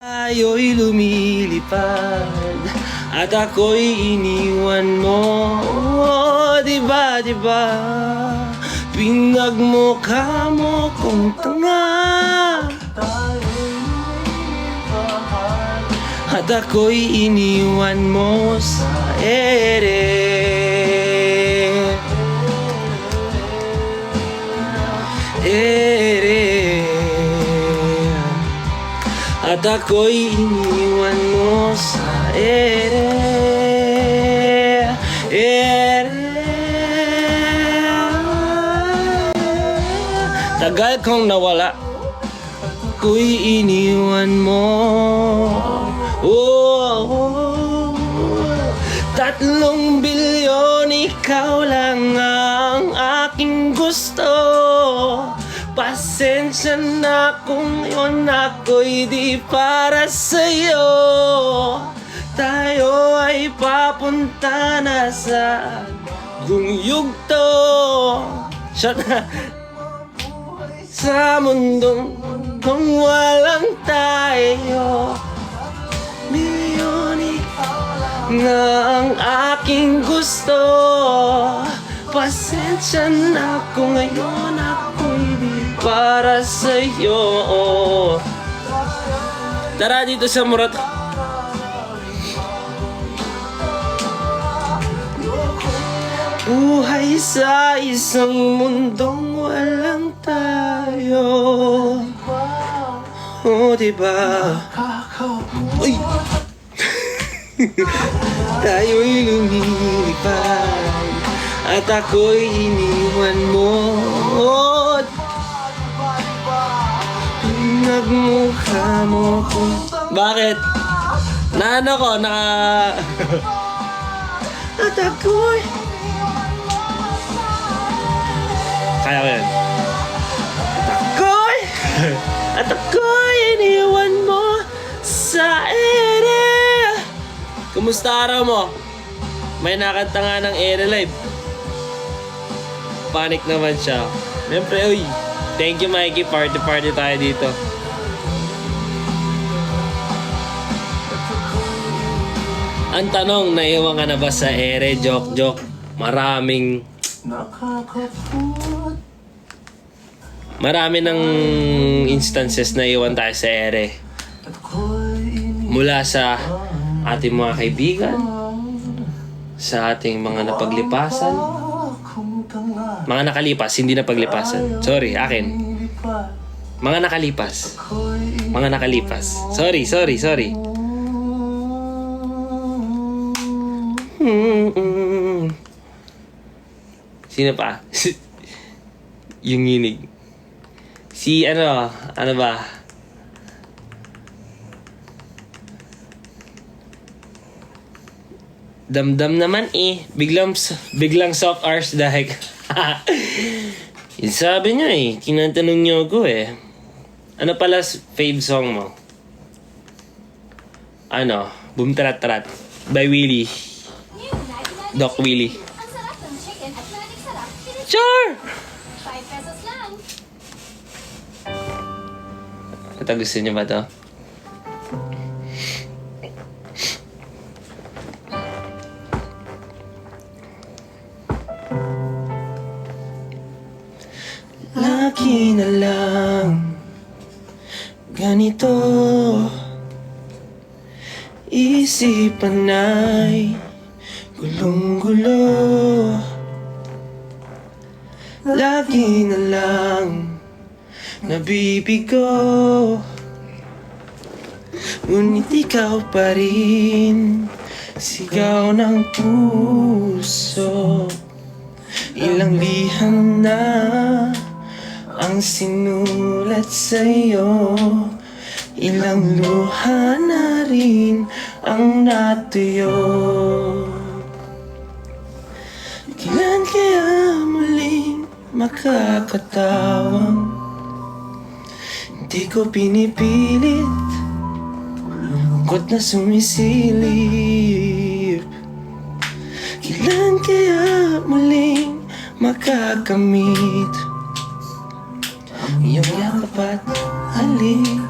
Tayo'y lumilipad at ako'y iniwan mo. Diba, diba? Pinagmukha mo kong tanga at ako'y iniwan mo sa ere. At ako'y iniwan mo sa ere. Tagal kong nawala, ako'y iniwan mo. Oh, 3 bilyon, ikaw lang ang aking gusto. Pasensya na kung yun ako'y di para sa'yo. Tayo ay papunta na sa yugto. Shut up. Sa mundong kung walang tayo, milyon na ang aking gusto. Pasensya na kung ngayon ako'y di para sa'yo. Tara dito sa Murat. Buhay sa isang mundong walang tayo. Oh, diba? Uy! Tayo'y lumilipad at ako'y iniwan mo. Pinagmukha mo kung... Bakit? Naano ko? At ako'y... Kaya ko yan. At ako'y iniwan mo sa ere. Kumusta araw mo? May nakanta nga ng Ere Live. Panic naman siya. Siyempre, uy. Thank you, Mikey. Party tayo dito. Ang tanong, naiwan ka na ba sa ere? Joke. Marami ng instances na iwan tayo sa ere. Mula sa ating mga kaibigan, sa ating mga napaglipasan, mga nakalipas, hindi napaglipasan. Sorry, akin. Mga nakalipas. Sorry. Sino pa? Yung nginig. Si ano ba? Damdam naman eh. Biglang soft arts dahil. Sabi niya eh. Tinatanong niyo ako eh. Ano pala fave song mo? Ano? Boom Tarat Tarat by Willie. Doc Willie. Sure! 5 pesos lang. Ito, gusto niyo ba to? Lagi na lang ganito, isipan ay gulong-gulo. Lagi na lang nabibigo, ngunit ikaw pa rin sigaw ng puso. Ilang liham na ang sinulat sa'yo, ilang luha na rin ang natuyo. Kailan kaya muling makakatawang hindi ko pinipilit, lungkot na sumisilip. Kailan kaya muling makakamit iyong yakap at halik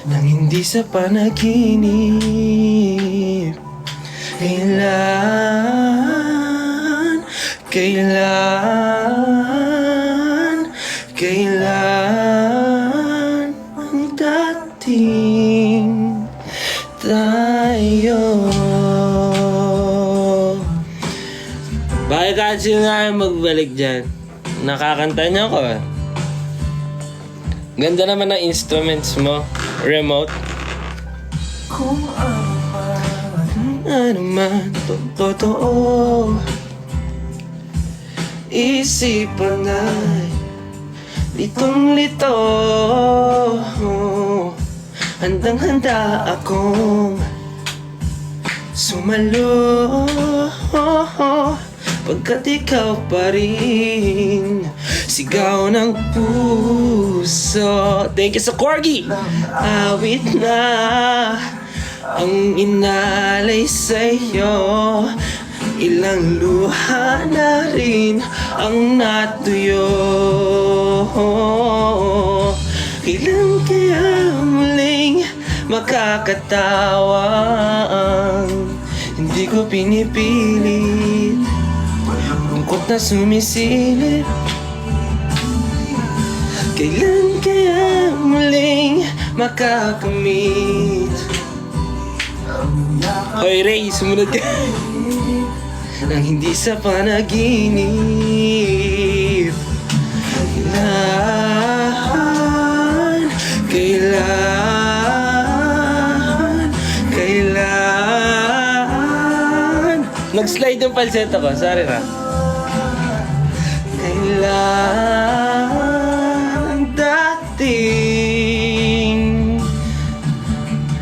nang hindi sa panaginip. Kailan ang dating tayo? Bakit kasi nga magbalik dyan? Nakakanta niyo ako eh. Ganda naman ng instruments mo. Remote. Kung ano man totoo, isipan ay litong-lito. Handang-handa akong sumalo, pagkat ikaw pa rin sigaw ng puso. Thank you sa Corgi! Awit na ang inalay sa'yo, ilang luha na rin ang natuyo. Kailan kaya muling makakatawa ang hindi ko pinipilit, lungkot na sumisilip. Kailan kaya muling makakamit? Hoy Ray, sumunod ka. Nang hindi sa panaginip. Kailan nag-slide yung falsetto ko, sorry na. Kailan dating,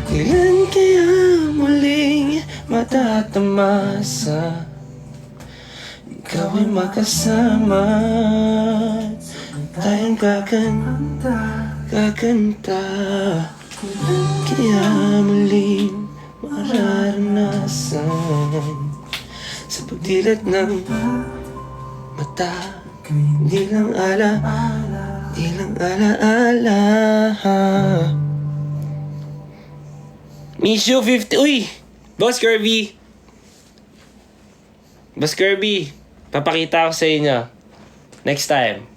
kailan kaya muling matatamasa, ikaw ay makasama, tayong kakanta. Kaya muling mararanasan sa pagdilat ng mata, hindi lang alaala. Miss you 50. Uy! Boss Kirby, papakita ko sa inyo next time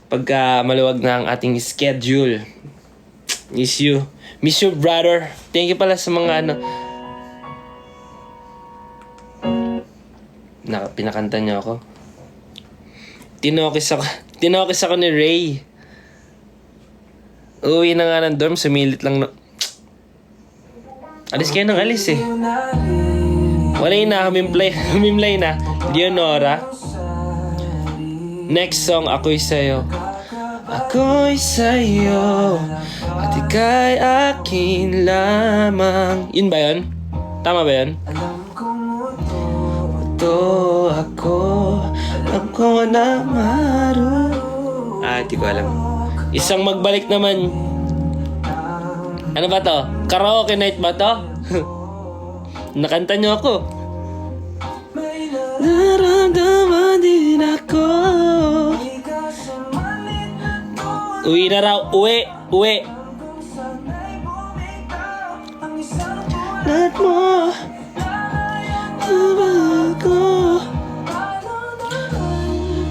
pagka maluwag na ang ating schedule. Miss you brother. Thank you pala sa mga pinakanta niyo ako. Tinokis ako ni Ray. Uwi na nga ng dorm, sumilit lang alis kayo ng alis eh. Walay na, humimlay na. Leonora. Next song, Ako'y Sa'yo. Ako'y sa'yo at ika'y akin lamang. Yun ba yun? Tama ba yun? Ito ako, alam ko na di ko alam. Isang magbalik naman. Ano ba to? Karaoke night ba to? Nakanta niyo ako. Naramdaman din ako. Uwi na raw. Uwi. Lahat mo ko.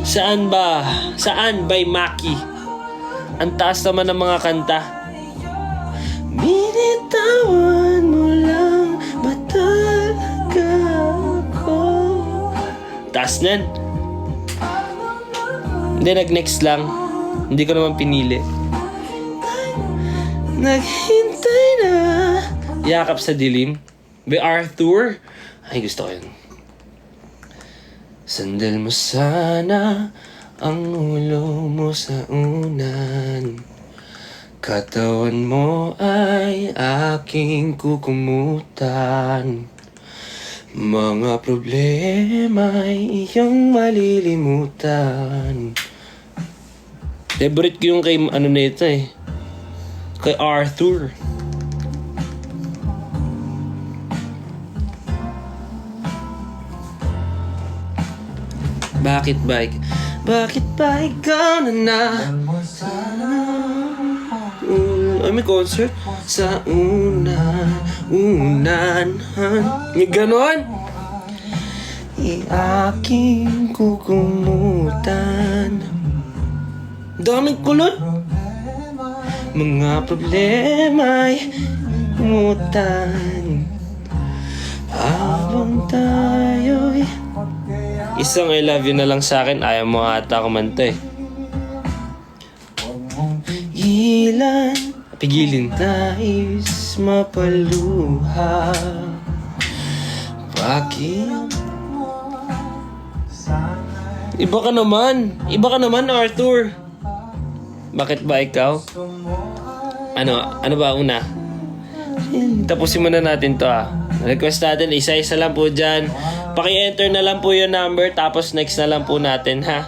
Saan by Maki? Ang taas naman ng mga kanta. Binitawan mo lang ba talaga ako? Taas nan. Hindi, nag-next lang. Hindi ko naman pinili. Naghintay na. Yakap sa dilim by Arthur. Ay, gusto ko yun. Sandal mo sana ang ulo mo sa unan. Katawan mo ay aking kukumutan. Mga problema ay iyong malilimutan. Favorite ko yung kay nito eh. Kay Arthur. Bakit ba ikaw na Ay, may concert. Sa unahan. May ganon. Iaking kukumutan. Daming kulot. Mga problema'y kumutan. Habang tayo'y isang I love you na lang sa akin. Ayaw mo ata kumanta eh. Pigilin nais mapaluha. Bakit? Iba ka naman, Arthur. Bakit ba ikaw? Ano ba una? Tapusin muna natin to Request natin, isa-isa lang po dyan. Paki-enter na lang po yung number, tapos next na lang po natin, ha?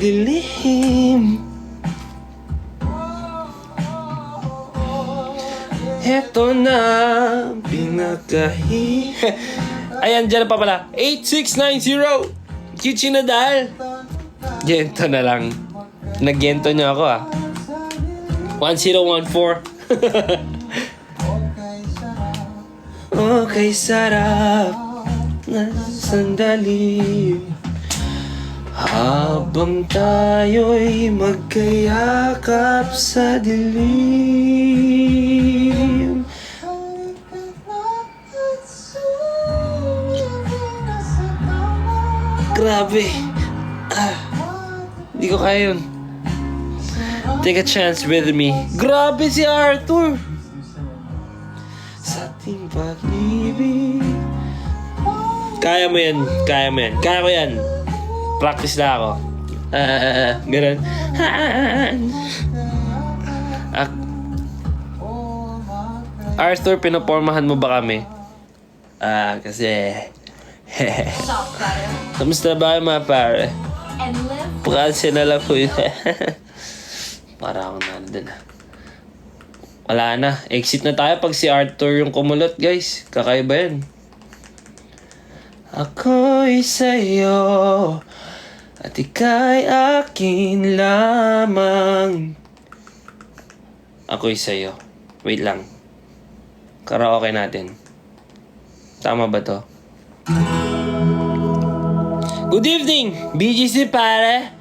Dilim. Eto na, binakahi. Ayan, dyan pa pala. 8690. Chichi Nadal. Gento na lang. Nag-gento niya ako 1014. Okay, sarap na sandali. Habang tayo'y magkayakap sa dilim. Grabe. Di ko kaya yun. Take a chance with me. Grabe si Arthur. Sa ating pag-ibig. Kaya mo yan. Kaya ko yan. Practice na ako. Ganun. Arthur, pinapormahan mo ba kami? Kasi... Kamusta ba mga pare? Pakansin na lang po yun. Para akong nandun Wala na. Exit na tayo pag si Arthur yung kumulot, guys. Kakaiba yan. Ako'y sa'yo at ika'y akin lamang. Ako'y sa'yo. Wait lang. Karaoke natin. Tama ba to? Good evening, BGC pare.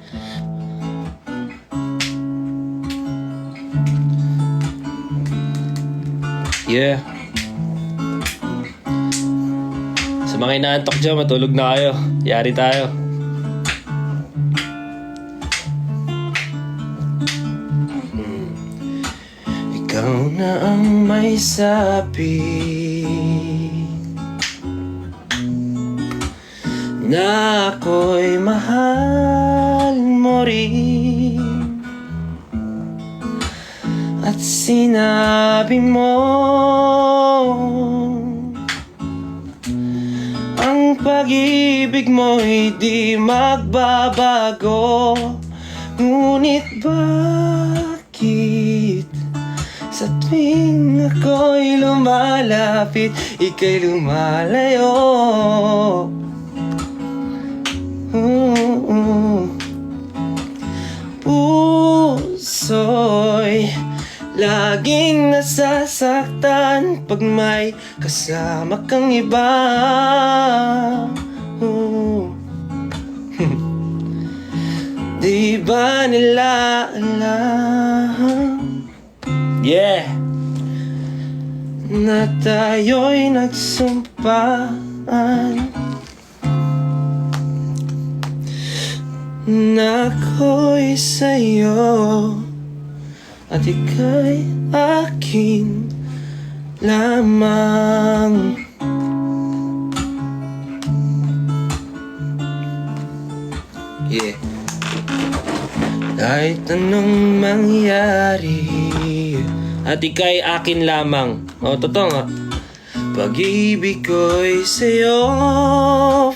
Yeah. Sa mga inaantok dyan, matulog na kayo. Yari tayo. Ikaw na ang may sabi na ako'y mahal mo rin. At sinabi mo ang pag-ibig mo'y di magbabago. Ngunit bakit sa tuwing ako'y lumalapit, ika'y lumalayo? Puso'y laging nasasaktan pag may kasama kang iba. Di ba nila alam? Yeah! Na tayo'y nagsumpaan na ako'y sa'yo at ika'y akin lamang. Yeah. Kahit anong mangyari at ika'y akin lamang. Totoo nga. Pag-ibig ko'y sa'yo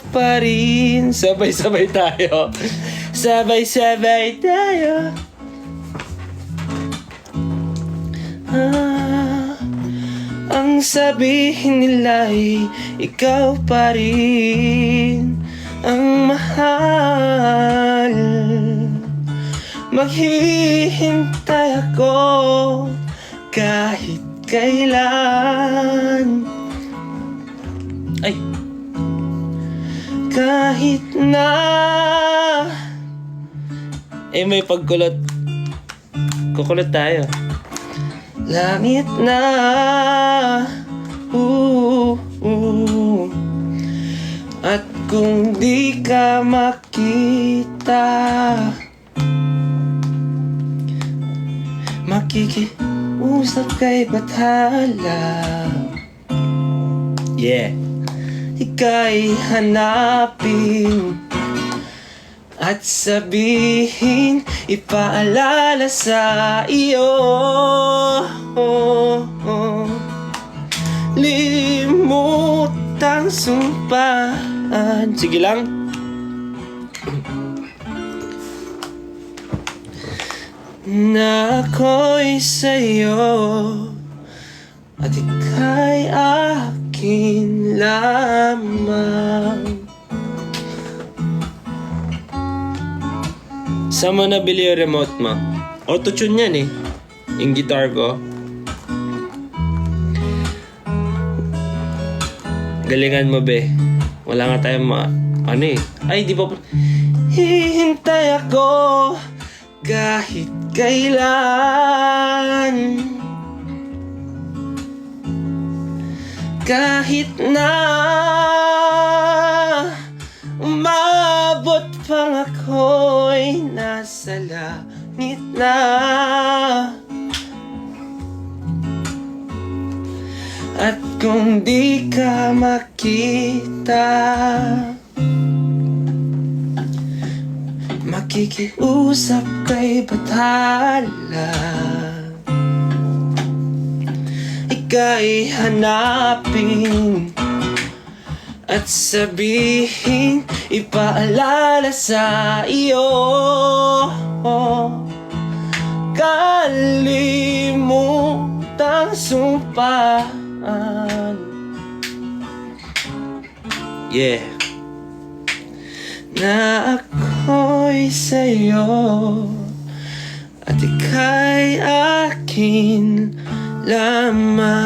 pa rin. Sabay-sabay tayo. Sabay-sabay tayo. Ang sabihin nila'y ikaw pa rin ang mahal. maghihintay ako kahit kailan. Ay, kahit na may pagkulot. Kukulot tayo. Langit na at kung di ka makita, makikiusap kay Bathala. Yeah. Ika'y hanapin at sabihin, ipaalala sa iyo. Limutang sumpaan. Sige lang. Na ako'y sa'yo at ika'y akin lamang. Saan mo nabili yung remote mo? Auto-tune yan eh. Yung guitar ko. Galingan mo be. Wala nga tayong ano eh. Ay, di pa. Hihintay ako kahit kailan. Kahit na umabot pang ako'y nasa langit na. At kung di ka makita, makikiusap kay Bathala. Ika'y hanapin at sabihin, ipaalala sa iyo. Kalimutang sumpaan. Yeah. Na ako'y sa'yo at ika'y akin lamang.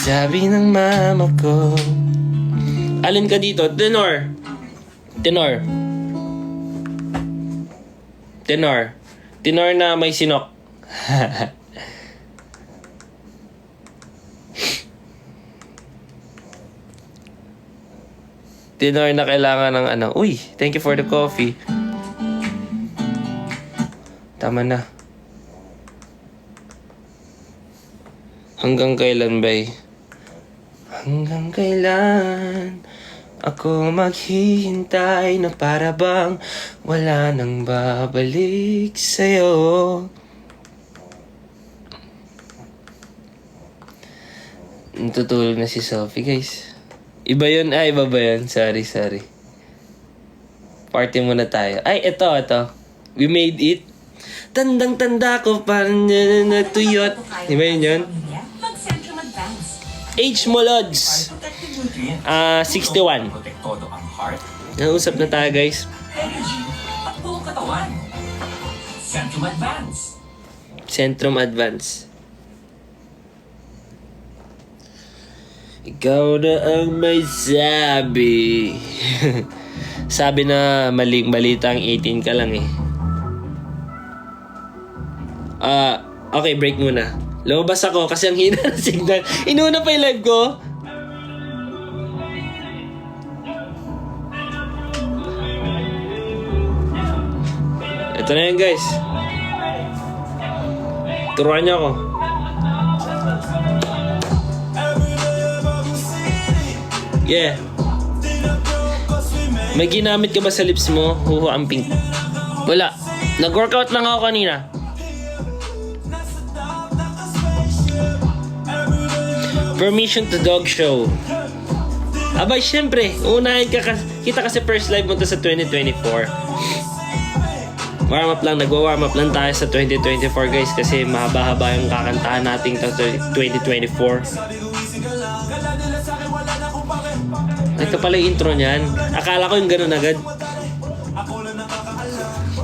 Sabi ng mama ko. Alin ka dito? Tenor. Tenor. Tenor. Tenor na may sinok. Tenor na kailangan ng ano. Uy, thank you for the coffee. Tama na. Hanggang kailan ba'y? Hanggang kailan ako maghihintay na para bang wala nang babalik sa'yo? Natutulog na si Sophie, guys. Iba yun? Ay, iba ba yun? Sorry. Party muna tayo. Ay, ito. We made it. Tandang-tanda ko parang natuyot. Di ba yun? Age mo, Lods. 61. Nausap na tayo, guys. Centrum Advance. Ikaw na ang may sabi. Sabi na maling balita ang 18 ka lang eh. Okay, break muna. Lumabas ako kasi ang hina ng signal. Inuna pa yung live ko. Ito na yun, guys. Turuan niyo ako. Yeah. May ginamit ka ba sa lips mo? Huhu, ang pink. Wala. Nag-workout lang ako kanina. Permission to dog show. Abay, syempre, unahin kita kasi first live mo to sa 2024. Warm up lang, nagwa-warm up lang tayo sa 2024, guys, kasi mahaba-haba yung kakantahan natin sa 2024. Ito pala yung intro niyan. Akala ko yung ganun agad.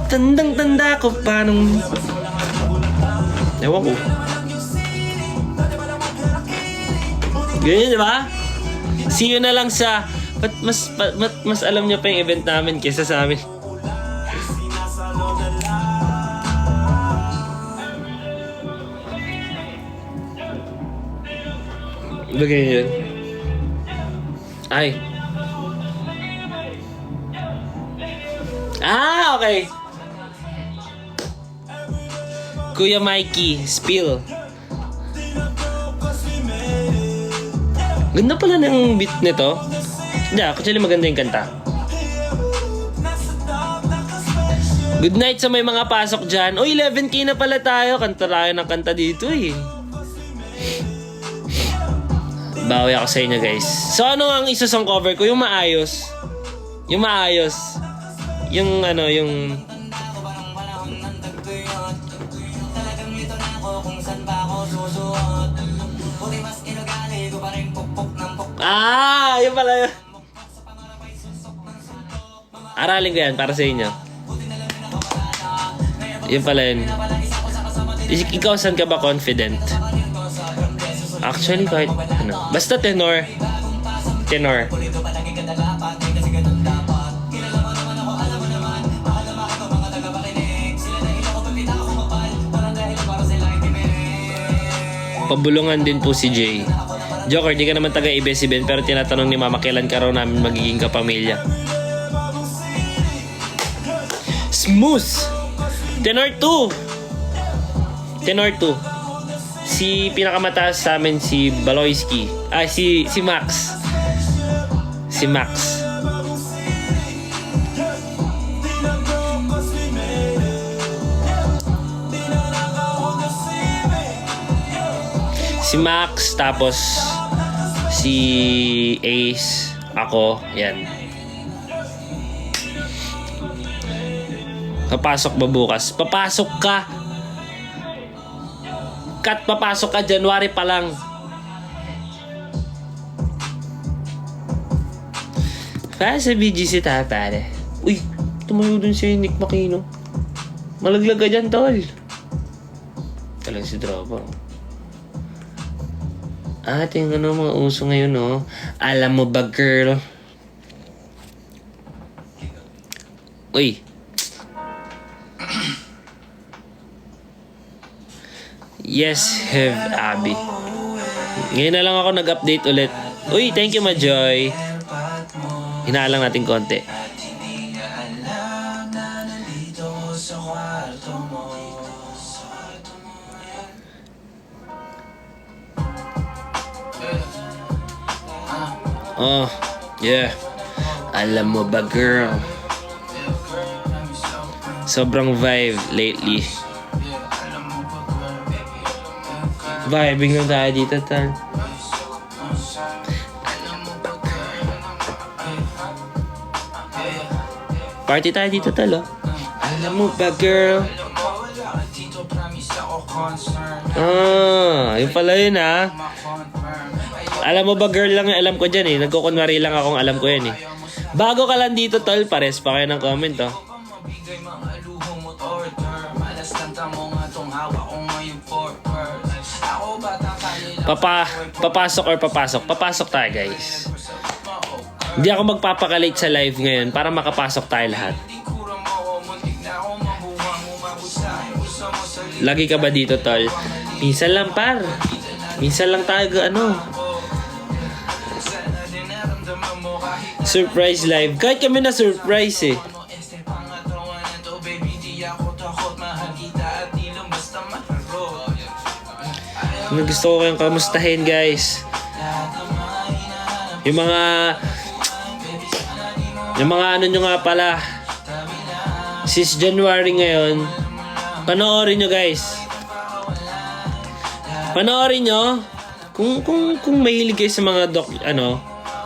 Tandang-tanda ko pa nung... Ewan ko. Ganyan, di ba? See you na lang sa... Mas alam niya pa yung event namin kaysa sa amin. Bagay yun. Ay. Okay. Kuya Mikey, spill. Ganda pala ng beat nito. Yeah, actually maganda yung kanta. Good night sa may mga pasok dyan. 11K na pala tayo. Kanta tayo ng kanta dito eh. Bawi ako sa inyo guys. So ano ang isasong cover ko? Yung maayos. Yung maayos. Yung ano, yung... Yun pala yun. Aralin ko yan para sa inyo. Yun pala yun. Ikaw saan ka ba confident? Actually kahit ano. Basta tenor. Tenor. Pabulungan din po si Jay. Joker, di ka naman taga ABS-CBN pero tinatanong ni Mama kailan ka raw namin magiging kapamilya. Smooth! Tenor 2! Tenor 2. Si pinakamataas sa amin si Baloyski. Si Max. Si Max. Si Max, tapos si Ace, ako, yan. Papasok ba bukas? Papasok ka! Kat, papasok ka, January pa lang. Para sa BGC tayo, pare. Uy, tumayo dun si Nick Makino. Malaglag ka dyan, tol. Talang si Drobo. Ito yung ano, mga uso ngayon, no? Alam mo ba, girl? Uy. Yes, have Abby. Ngayon na lang ako nag-update ulit. Uy, thank you, Majoy. Hinaalang natin konti. Oh, yeah. Alam mo ba, girl? Sobrang vibe lately. Vibing lang tayo dito, tal. Party tayo dito, tal, oh. Alam mo ba, girl? Yun pala yun, ah. Alam mo ba, girl lang yung alam ko dyan, eh. Nagkukunwari lang akong alam ko yan, eh. Bago ka lang dito, tol, pares pa kayo ng comment, oh. Papasok or papasok? Papasok tayo, guys. Hindi ako magpapakalate sa live ngayon para makapasok tayo lahat. Lagi ka ba dito, tol? Minsan lang, par. Minsan lang tayo, ano. Surprise live. Kahit kami na surprise, eh. Gusto ko kayong kamustahin, guys. Yung mga ano nyo nga pala. Since January ngayon, panoorin nyo, guys. Panoorin nyo. Kung mahilig kayo sa mga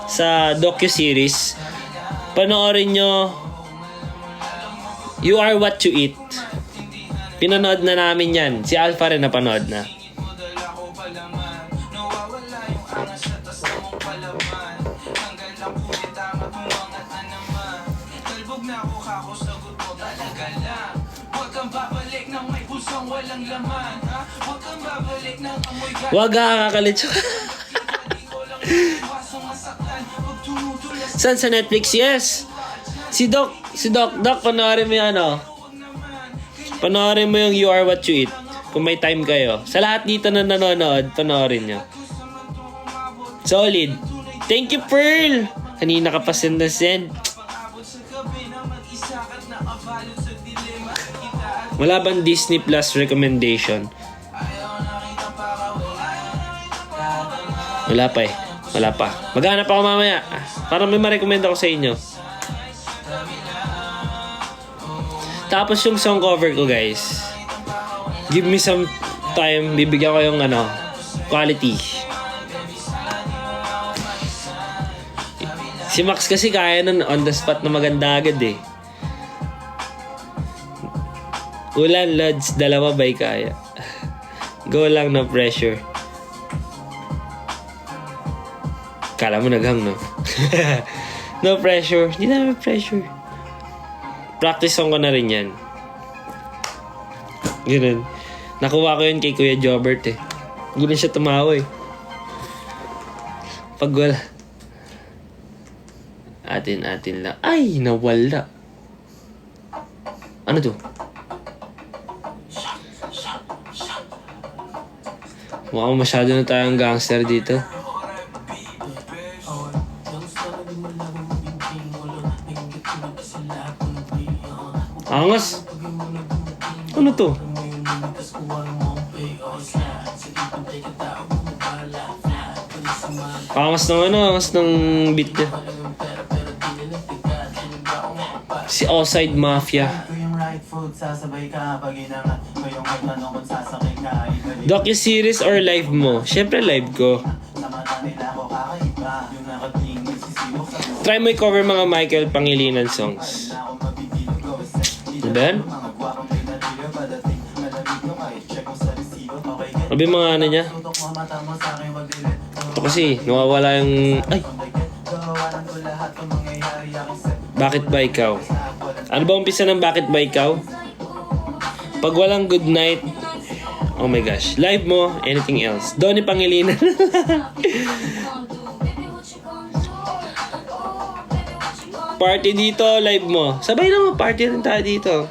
sa docu-series, panoorin nyo You Are What You Eat. Pinanood na namin yan. Si Alpha rin napanood na. Wag kakakalit siya. Saan sa Netflix? Yes. Si Doc, panoorin mo yung ano. Panoorin mo yung You Are What You Eat. Kung may time kayo. Sa lahat dito na nanonood, panoorin nyo. Solid. Thank you, Pearl. Kanina ka pa send na send. Wala bang Disney Plus recommendation? Wala pa eh. Wala pa. Maghanap ako mamaya. Para may ma-recommend ako sa inyo. Tapos yung song cover ko, guys. Give me some time. Bibigyan ko yung ano, quality. Si Max kasi kaya nun on the spot na maganda agad eh. Ulan, Lods, dalawa ba'y kaya? Go lang, no pressure. Kala mo naghang, no? No pressure. Hindi na may pressure. Practice song ko na rin yan. Ganun. Nakuha ko yun kay Kuya Jobert eh. Ganun siya tumawa eh. Pag wala. Atin lang. Ay, nawala. Ano to? Mukhang masyado na tayong gangster dito. Angas. Ano to? Angas ng beat niya. Si Outside Mafia. Docu-series or live mo? Siyempre live ko. Try mo i-cover mga Michael Pangilinan songs. Ano ba yan? Ano yung mga ano niya? Ito kasi, nawawala yung... Ay! Bakit ba ikaw? Ano ba umpisa ng bakit ba ikaw? Pag walang good night, oh my gosh. Live mo, anything else. Donnie Pangilinan. Party dito, live mo. Sabay naman, party rin tayo dito.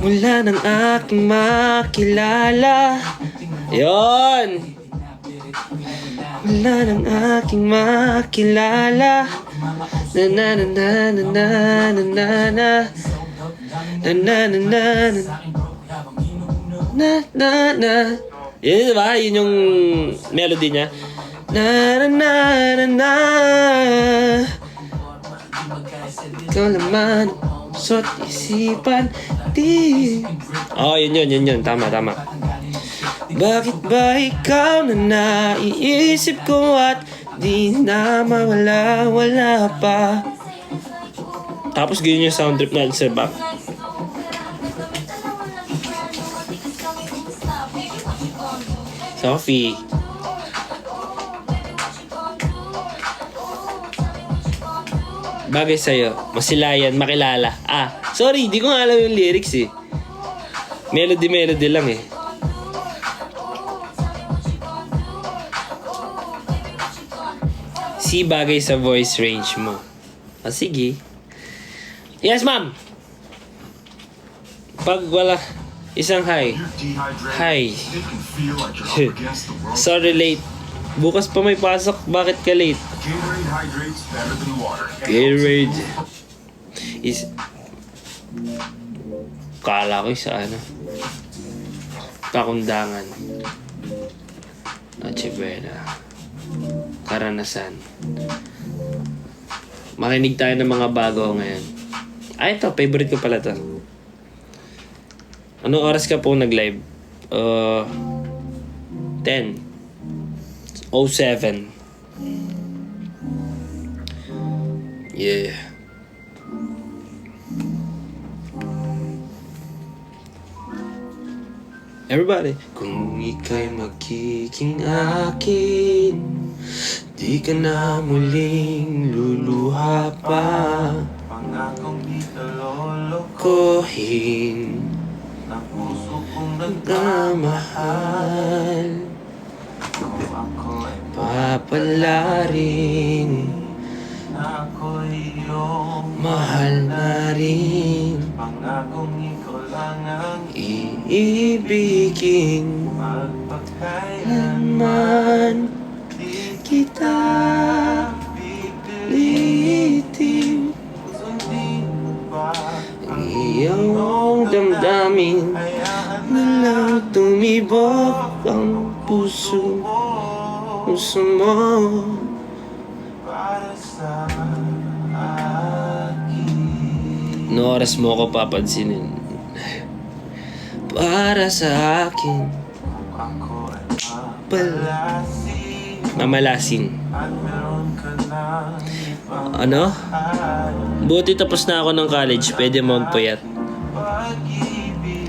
Wala nang aking makilala. Yon. Wala nang aking makilala. Na na na na na na na na na na na na na na na. Yun diba? Yun yung melody niya. Na na na na na. Ikaw naman puso't isipan di. Oh, yun. Tama. Bakit ba ikaw na naiisip ko at di na mawala pa? Tapos ganyan yung sound trip natin sa back. Sophie. Bagay sa'yo. Masilayan, makilala. Sorry, di ko nga alam yung lyrics eh. Melody lang eh. Si bagay sa voice range mo. Sige. Yes, ma'am. Pag wala, isang hi. Hi. Sorry late. Bukas pa may pasok. Bakit ka late? Gatorade hydrates better than water. Gatorade is... Kala ko sa ano. Pakundangan. Noche Buena. Karanasan. Makinig tayo ng mga bago ngayon. Ito. Favorite ko pala to. Anong oras ka po nag-live? 10:07. Yeah. Everybody. Kung ika'y magiging akin, Di ka na muling luluha pa. Pangakong di ka loloko. Kohin Na puso kong nagmamahal. Kung ako ay Papalarin, na ako'y iyong mahal na rin. Pangakong ikaw lang ang Iibigin magpagkailanman. man Di kita pilitin. sundin pa Ang iyong damdamin hayaan na lang tumibok ang puso mo. para sa akin. No oras mo ako papansinin. Para sa akin, Ako ay Pal- mapalasin mamalasin. at meron ka ng ibang Ano? Buti tapos na ako ng college, pwede mo magpuyat. pag-ibig.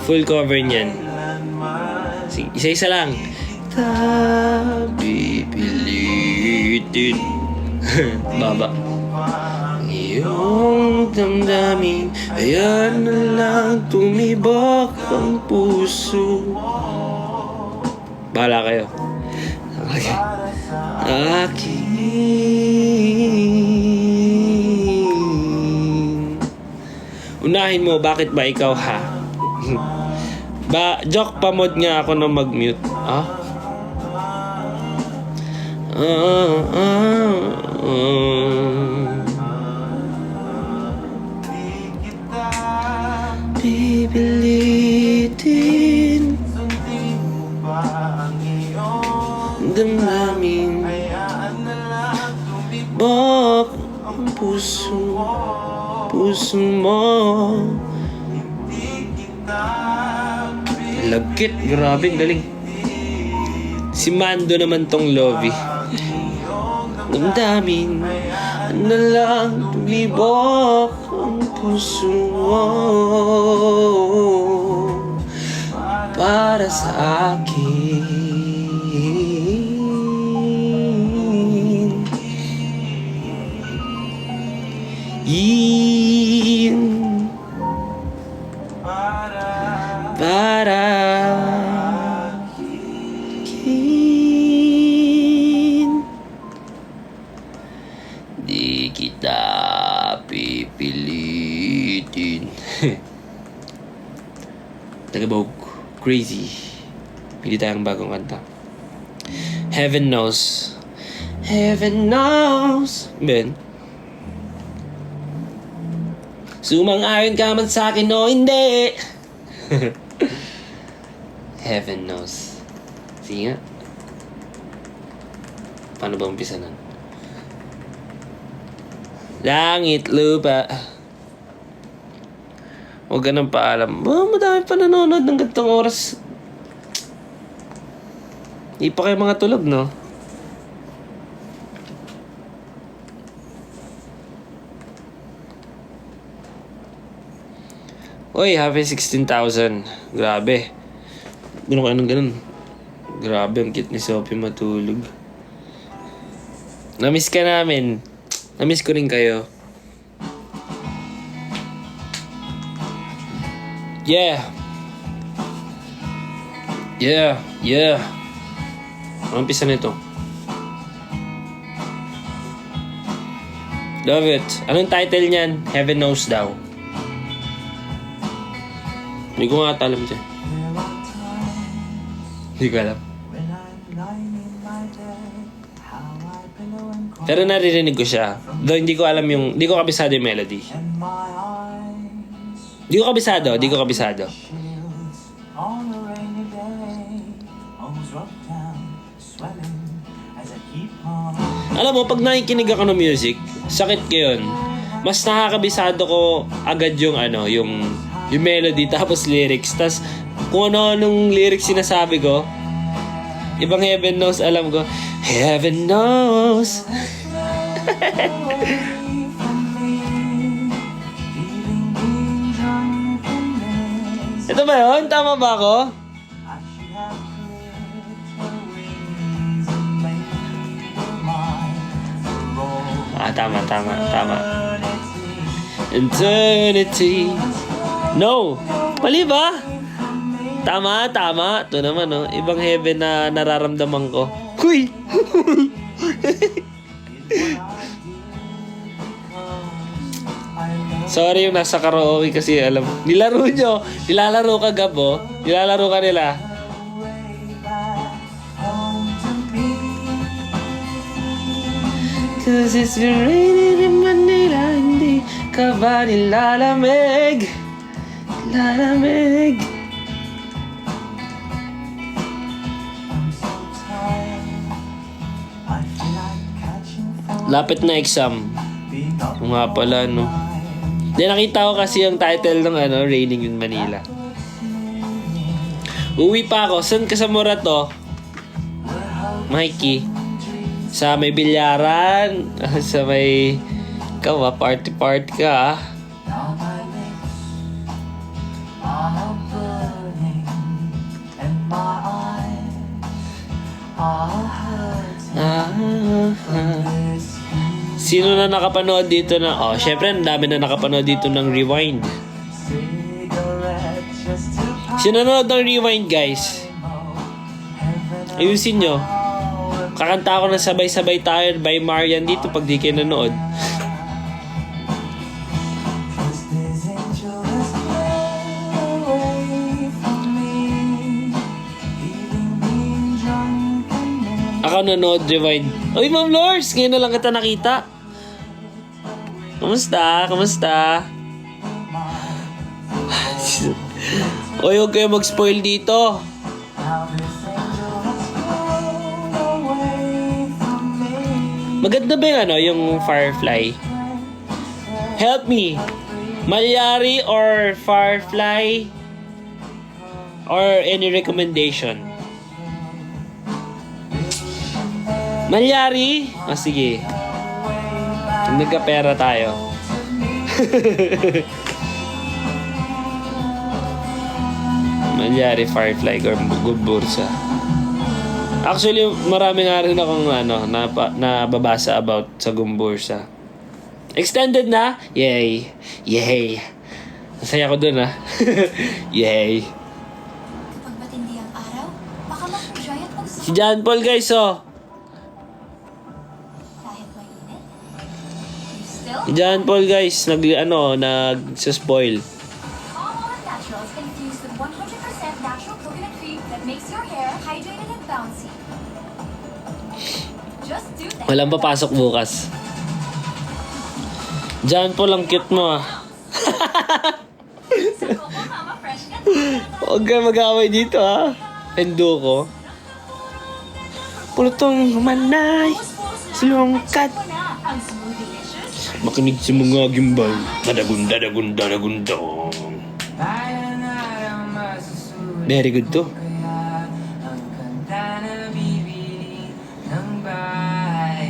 Full cover niyan. Kailanman Sige, isa-isa lang. Tabi pilitin. Baba. Ang iyong damdamin, ayan na lang tumibok ang puso. Bahala kayo. Okay. Akin. Unahin mo, bakit ba ikaw ha? Joke pa mod nga ako na mag-mute. Ah? Pipilitin sundin pa ang iyong damdamin. hayaan na lang tumibok Bok ang puso mo. di kita Lagkit, grabe, galing. Si Mando naman tong Lovey. Damdamin na lang tumibok ang puso mo. Para sa akin. Para akin. Di kita pipilitin. Tagabog. Crazy. Pili tayong bagong kanta. Heaven knows. Heaven knows. Ben. Sumang-ayon ka man sa akin o hindi. Heaven knows. Sige nga. Paano ba umpisa nun? Langit, lupa. Huwag ka nang paalam. Oh, madami pa nanonood ng gantong oras. Hindi pa kayo mga tulog, no? Uy, happy 16,000. Grabe. Ganun ka ng ganun. Grabe, ang cute ni Sophie matulog. Namiss ka namin. Namiss ko rin kayo. Yeah. Yeah. Yeah. Ang umpisa nito. Love it. Anong title niyan? Heaven Knows daw. Hindi ko nga alam dyan. Hindi ko alam. Pero naririnig ko siya. Though hindi ko alam yung... Hindi ko kabisado yung melody. Hindi ko kabisado. Alam mo, pag nakikinig ako ng music, sakit ko yun. Mas nakakabisado ko agad yung ano, yung melody tapos lyrics. Tapos kung ano-anong lyrics sinasabi ko, ibang Heaven Knows alam ko. Heaven knows. Ito ba yun? Tama ba ako? tama. Eternity. No! Mali ba? Tama. Ito naman, no? Ibang heaven na nararamdaman ko. Huy! Sorry yung nasa karaoke kasi alam mo. Nilalaro ka Gabo. Nilalaro ka nila. Cause it's been raining in Manila. Hindi ka ba nilalamig? Lalamig. Lapit na exam. O nga pala, no? Di nakita ko kasi yung title ng Raining in Manila. Uwi pa ako. Saan ka sa Morato? Mikey? Sa may bilyaran? Sa may... Ikaw party ka Sino na nakapanood dito na... syempre, ang dami na nakapanood dito ng Rewind. Sino nanood ng Rewind, guys? Ayusin nyo. Kakanta ako ng Sabay-Sabay Tayo by Marian dito pag di kayo nanood. Ako nanood, Rewind. Uy, Ma'am Lors! Ngayon na lang kita nakita. Kamusta? Uy, huwag kayo mag-spoil dito. Maganda ba yung Firefly? Help me. Malyari or Firefly? Or any recommendation? Malyari? Sige. Nagkapera tayo. Malyari, Firefly, or Gumbursa. Actually, marami nga rin akong nababasa about sa Gumbursa. Extended na? Yay! Masaya ko dun Yay! Kapag matindi ang araw, baka mag-enjoy at magsusunod. Si John Paul, guys, Kahit mainit. You still? Si John Paul, guys, nag-spoil. All Naturals infused with 100% natural coconut cream that makes your hair hydrated and bouncy. Just do that. Walang papasok bukas. John Paul, ang cute mo Sa Coco Mama Fresh ka. Huwag ka mag-away dito Endo ko. Pulutong humanay. Silungkat. Ang smooth delicious. Makinig sa mga gimbal. Dadagundong. Very good to.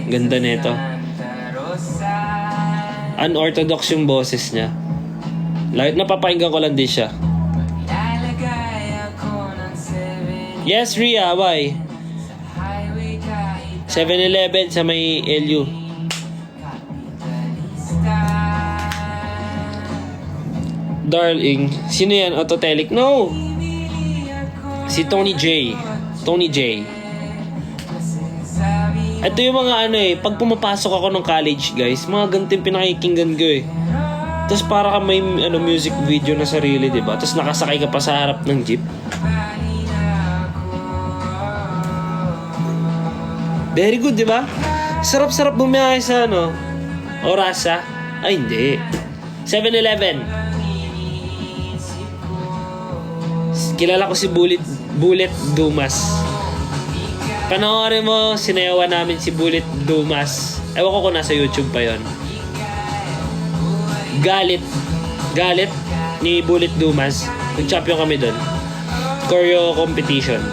Ganda nito. Unorthodox yung boses niya. Lahit napapakinggan ko lang din siya. Yes, Ria, why? 7-Eleven sa may LU. Darling, sino yan? Autotelic? No! Si Tony J. Ito yung mga pag pumapasok ako ng college, guys, mga ganito yung pinakikinggan ko Tapos para ka may music video na sarili, diba? Tapos nakasakay ka pa sa harap ng jeep. Very good, diba? Sarap-sarap bumiyahe sa Orasa. Ay, hindi. 7-Eleven. Kilala ko si Bullet Dumas. Panoorin mo, sinayawan namin si Bullet Dumas. Ewan ko kung nasa YouTube pa yon. Galit ni Bullet Dumas. Nag-champion kami doon. Choreo competition.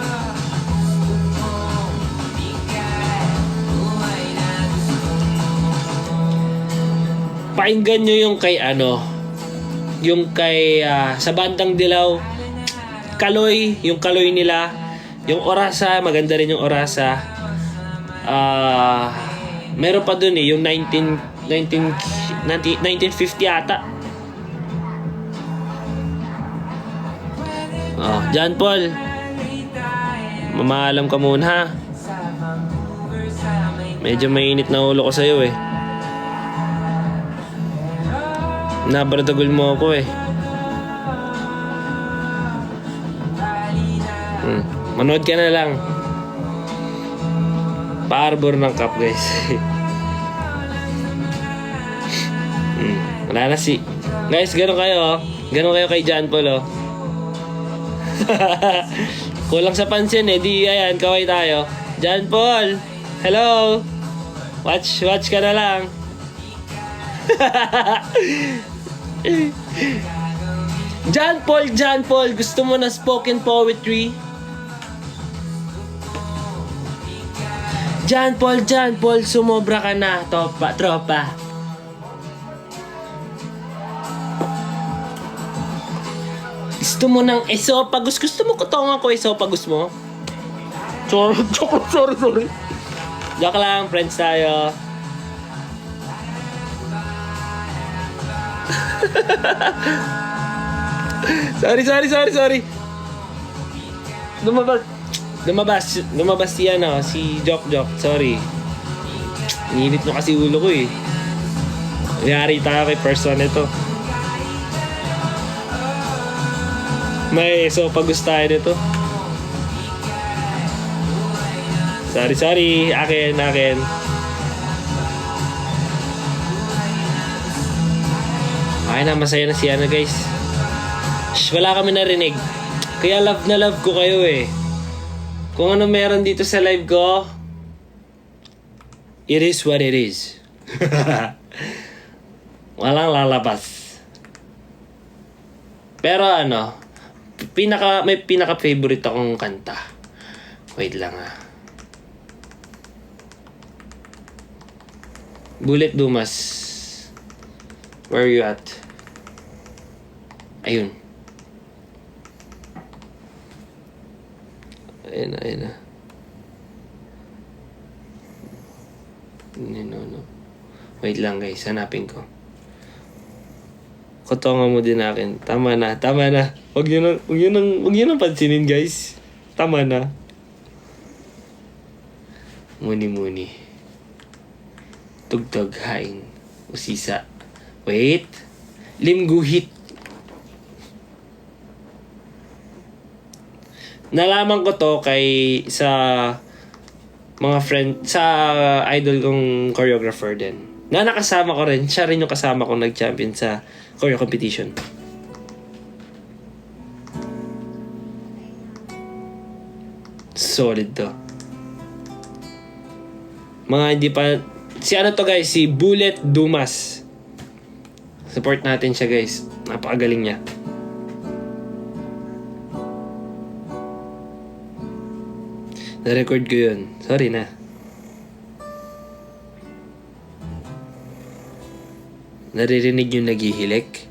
Pakinggan nyo yung kay sa Bandang Dilaw, Kaloy, yung Kaloy nila, yung Orasa, maganda rin yung Orasa. Meron pa dun yung 19 1950 ata. Oh, John Paul. Mamaalam ka muna ha. Medyo mainit na ulo ko sa'yo eh. Nabardagol mo ako eh. Manood ka na lang. Pa-arbor ng cup guys. Wala na si... Guys, gano'n kayo oh. Gano'n kayo kay John Paul oh. Kulang sa pansin eh. Di ayan, kaway tayo. John Paul! Hello! Watch ka na lang. John Paul, gusto mo na spoken poetry? John Paul, sumobra ka na, tropa. Gusto mo ng esophagus? Gusto mo kutongan ko esophagus mo? Sorry. Joke lang, friends tayo. Sorry. Lumabas si si Jok. Sorry. Init mo kasi ulo ko eh. Nangyari tayo kay person ito. May esophagus tayo nito. Sorry. Akin. Ay na, masaya na si guys. Wala kami narinig. Kaya love na love ko kayo eh. Kung ano meron dito sa live ko, it is what it is. Walang lalabas. Pero may pinaka-favorite akong kanta. Wait lang ah. Bullet Dumas. Where are you at? Ayun. Ayun na. No. Wait lang guys, hanapin ko. Kotongan mo din akin. Tama na. Huwag nyo nang pansinin guys. Tama na. Muni. Tugtog, hain, usisa. Wait. Limguhit. Nalaman ko to sa mga friend, sa idol kong choreographer din. Na nakasama ko rin. Siya rin yung kasama kong nag-champion sa choreo competition. Solid to. Mga hindi pa... Si guys, si Bullet Dumas. Support natin siya guys. Napakagaling niya. Na-record ko yun. Sorry na. Naririnig yung naghihilik?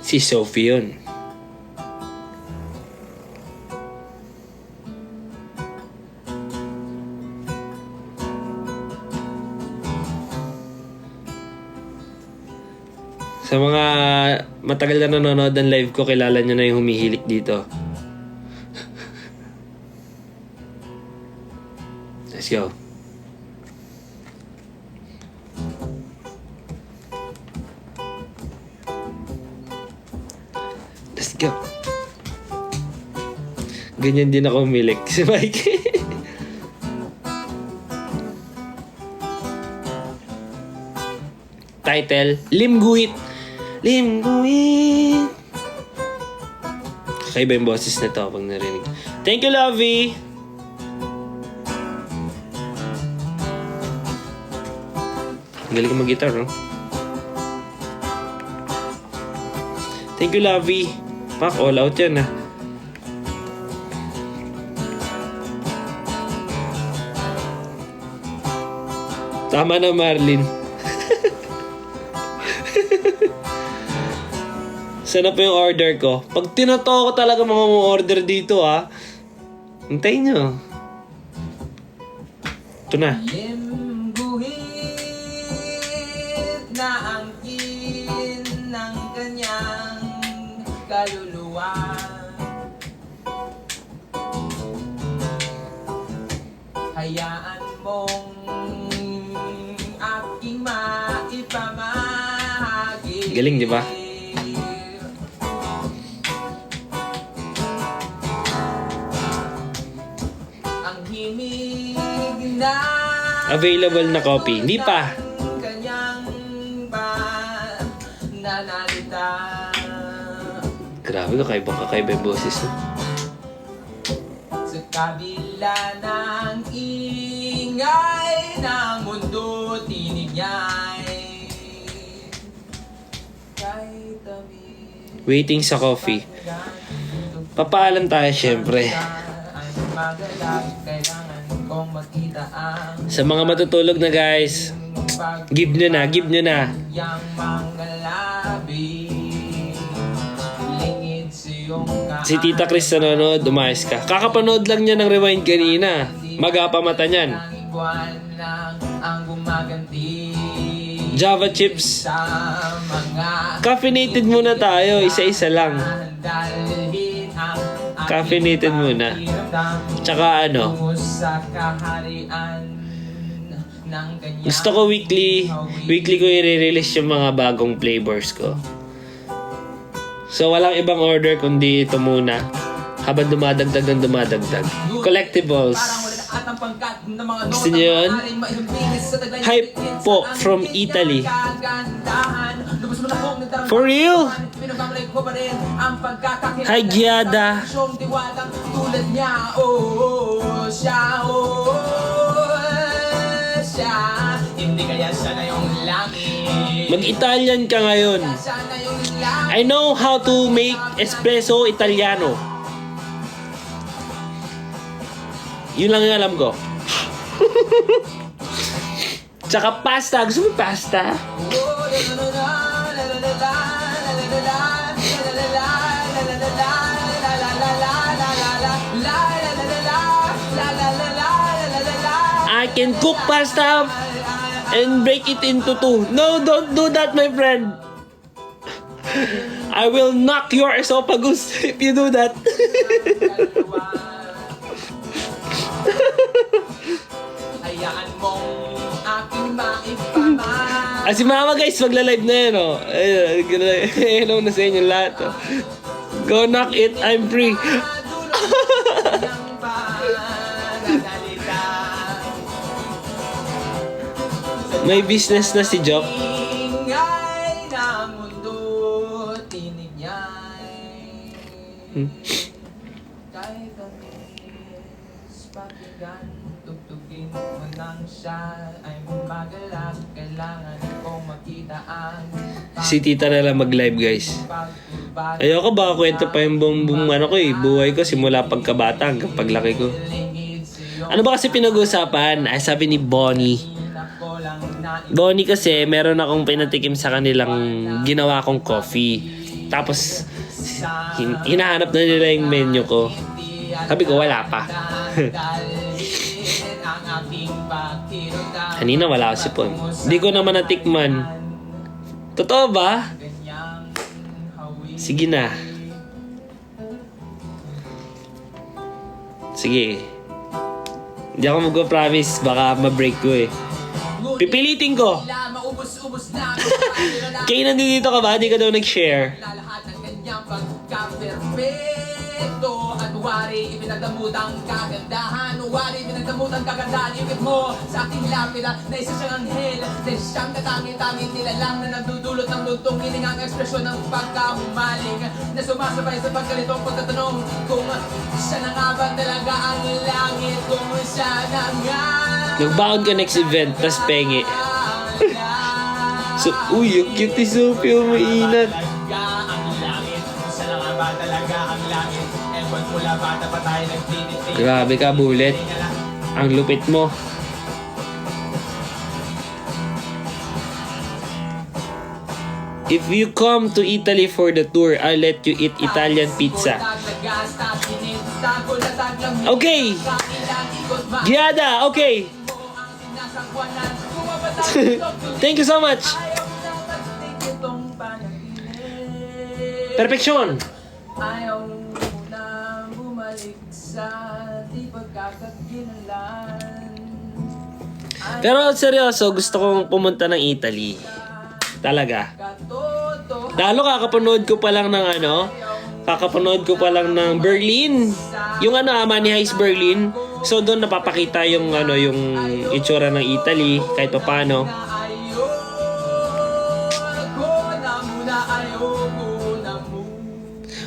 Si Sophie yun. Sa mga matagal na nanonood ng live ko, kilala nyo na yung humihilik dito. Let's go. Let's go. Ganyan din ako humilik. Si Mike. Title, Limguhit. Kakaiba yung boses nito pag narinig. Thank you, Lovey! Galing ko mag-guitar, no? Thank you, Lovey. Pak, all out yan, ah. Tama na, Marlin. Sana po yung order ko. Pag tinato ko talaga mga order dito, ha. Hintayin nyo. Ito na. Hayaan mong aking maipamahagi. Galing, di ba? Ang himig na Available na copy. Hindi pa. kanyang pananalita. Grabe, kakaiba yung boses. No? Sa kabila ng ingay ng mundo, tinig niya'y kay tabi. Waiting sa coffee. Papaalam tayo, syempre. Ay magalag, kailangan kong makita ang Sa mga matutulog na guys, give nyo na. yang mga labi. Lingid sa iyong Si Tita Chris nanonood, umayos ka. Kakapanood lang niya ng rewind kanina. Magapa mata niyan. Ang buwan lang ang gumaganti Java chips. sa mga Caffeinated muna tayo, isa-isa lang. dalhin ang Caffeinated muna. Tsaka ano, tungo sa kaharian ng kanyang gusto ko weekly ko i-release yung mga bagong flavors ko. So walang ibang order kundi ito muna. Habang dumadagdag. Collectibles. Gusto niyo yun? Hype po from Italy. For real? Hi, Giada. Tulad niya, siya. Hindi kaya siya na yung langit. Mag-Italian ka ngayon. Siya na yung langit. I know how to make espresso Italiano. Yun lang yung alam ko. Tsaka pasta. Gusto mo pasta? I can cook pasta and break it into two. No, don't do that, my friend. I will knock your esophagus if you do that. Hayaan mong aking maipamahagi. Si Mama guys, magla-live na yan, oh. Hello na sa inyo lahat, oh. Go knock it, I'm free. May business na si Jock. Ingay ng mundo, tinig niya'y kahit tamis, pakinggan, tugtugin mo nang siya ay magalang. Kailangan kong makita ang Si Tita na lang mag-live, guys. pagbabago. Ayoko baka kwento pa yung buong ano ko eh. Buhay ko simula pagkabata hanggang paglaki ko. Ano ba kasi pinag-uusapan? Ay, sabi ni Bonnie. Bonnie kasi, meron akong pinatikim sa kanilang ginawa kong coffee. Tapos, hinahanap na nila yung menu ko. Sabi ko, wala pa. Kanina wala kasi po. Hindi ko naman natikman. Totoo ba? Sige na. Sige. Hindi ako mag-promise. Baka ma-break ko eh. Pipilitin ko. Kaya nandito ka ba? Di ka daw nag-share. Lahat ng kanyang pagka-perfecto at wari ipinagdamutang kagandahan. Wari ipinagdamutang kagandahan. Ikot mo sa aking lapida na isa siyang anghel. Na siyang katangi-tangi nilalang na nagdudulot ng luntong hiningang ekspresyon ng pagkahumaling na sumasabay sa pagkalitong pagtatanong kung siya na nga ba talaga ang langit, kung siya na nga Nag-bound ka next event, tas pengi. So, uy, yung cute ni Sophie, mainat. ang langit, siya na nga ba talaga ang langit. Ewan mula bata pa tayo nagtinitin. Grabe ka, Bullet. Ang lupit mo. If you come to Italy for the tour, I'll let you eat Italian pizza. Okay. Giada, okay. Thank you so much. Perfection. Ayaw mo na bumalik sa di pagkakakilanlan. Pero seryoso, gusto kong pumunta ng Italy. Talaga. Lalo kakapanood ko pa lang ng Berlin. Yung Money Heist Berlin. So doon napapakita yung yung itsura ng Italy kahit paano.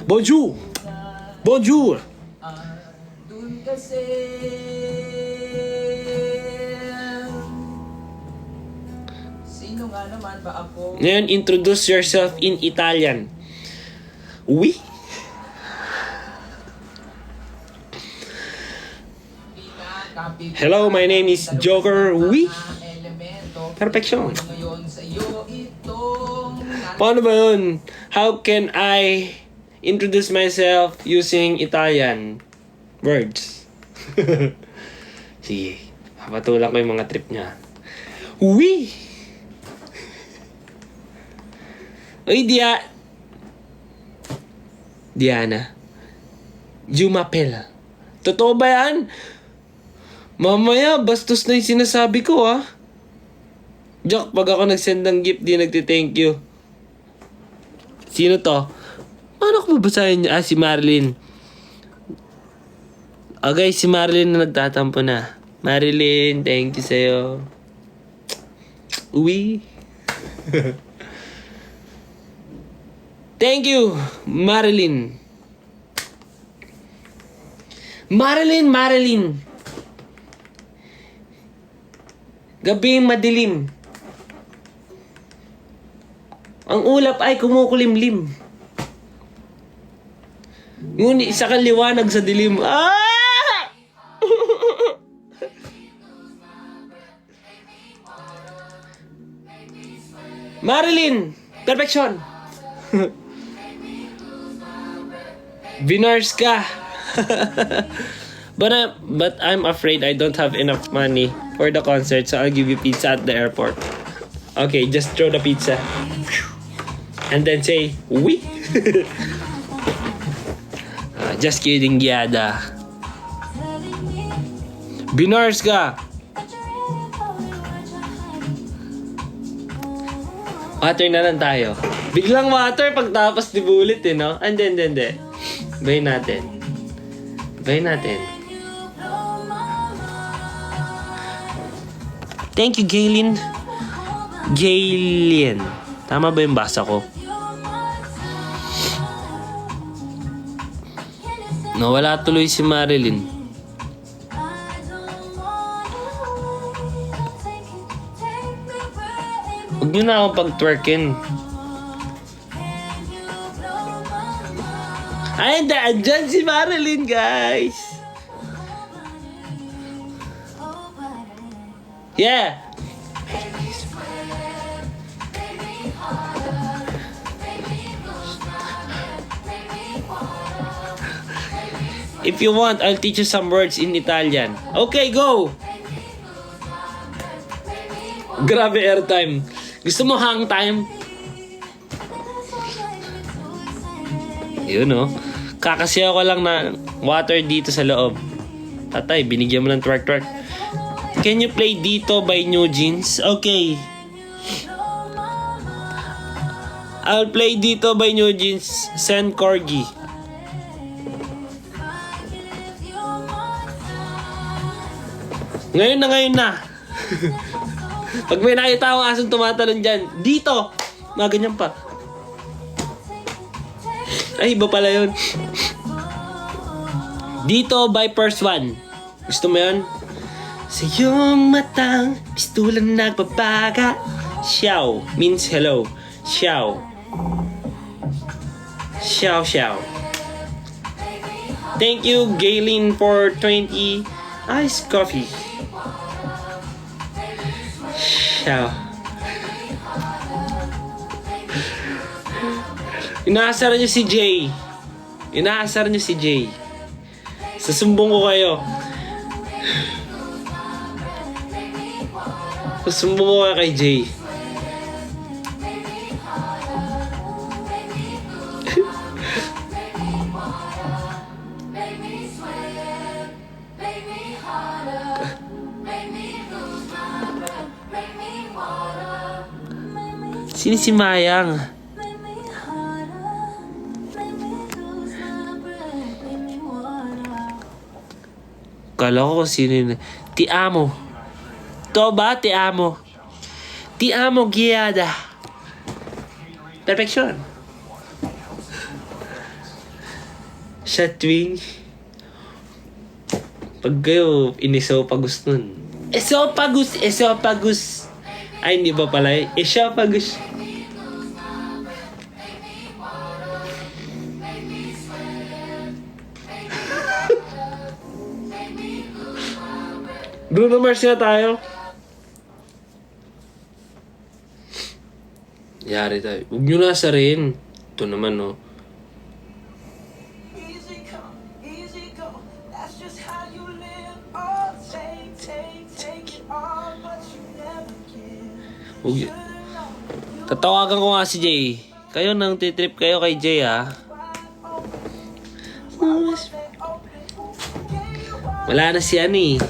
Bonjour. Bonjour. Dun kasi sino nga naman ba ako? Ngayon, introduce yourself in Italian. Oui. Hello, my name is Joker. Oui. Perfection. Paano ba yun? How can I introduce myself using Italian words? Sige, papatulan ko yung mga trip niya. Oui! Uy, Diana. Jumapel. Totoo ba yan? Mamaya, bastos na yung sinasabi ko, ha? Jack, pag ako nag-send ng gift, di nagti-thank you. Sino to? Paano ko babasahin niya? Si Marilyn. Okay, si Marilyn na nagtatampo na. Marilyn, thank you sa'yo. Uwi. Thank you, Marilyn. Marilyn. Gabing madilim. Ang ulap ay kumukulimlim. Ngunit isa kang liwanag sa dilim. Ah! Marilyn! Perfection! Binars ka! But I'm afraid I don't have enough money for the concert, so I'll give you pizza at the airport. Okay, just throw the pizza. And then say, oui. Just kidding, Giada. Binars ka! Water na lang tayo. Biglang water pagtapos di bullet no? Hindi. Bayin natin. Thank you, Gaylin. Tama ba yung basa ko? Nawala tuloy si Marilyn. Huwag nyo na akong pag-twerkin. Ay, andyan si Marilyn, guys! Yeah! If you want, I'll teach you some words in Italian. Okay, go! Grabe airtime. Gusto mo hang time? Yun, no? Kakasiyaw ko lang na water dito sa loob. Tatay, binigyan mo ng twerk. Can you play Dito by New Jeans? Okay. I'll play Dito by New Jeans. Send Corgi. Ngayon na. Pag may nakita akong asong tumatalon dyan, dito! Mga ganyan pa. Ay, iba pala yun. Dito by First One. Gusto mo yun? Sa iyong matang pistulang nagbabaga. Xiao means hello. Xiao. Thank you, Gaylin, for 20 iced coffee. Xiao. Inaasar niyo si Jay. Sasumbong ko kayo. Sasumbong ko kay Jay. Sino si Mayang? Make me harder, make me lose my breath, make me wanna. Kala ko kung sino yun. Ti amo. To ba? Ti amo. Ti amo, Giada. Perfection. Siya tuwing pag kayo inisopagus nun. Esopagus. Ay, hindi ba pala? Esopagus. Bruno Mars na tayo. Yari tayo. Huwag nyo nasa rin. Ito naman, no. Easy come, easy go. That's just how you live. Oh, take it all, but you never give. Huwag. Tatawagan ko nga si Jay. Kayo nang titrip kayo kay Jay, ha. Wala na si Ani.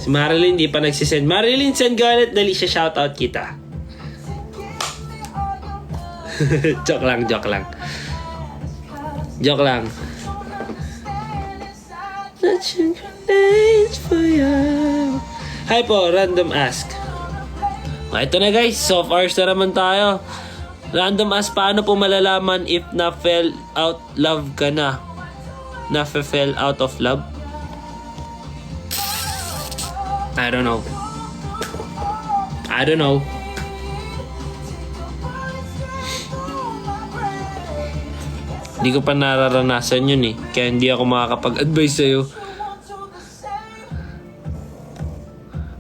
Si Marilyn di pa nagsisend. Marilyn, send ka ulit. Dali siya, shoutout kita. Joke lang. Hi po, random ask. Ito na guys, soft hours na naman tayo. Random ask, paano po malalaman if na-fell out love ka na? Na-fell out of love? I don't know. Hindi ko pa nararanasan yun eh. Kaya hindi ako makakapag-advise sa'yo.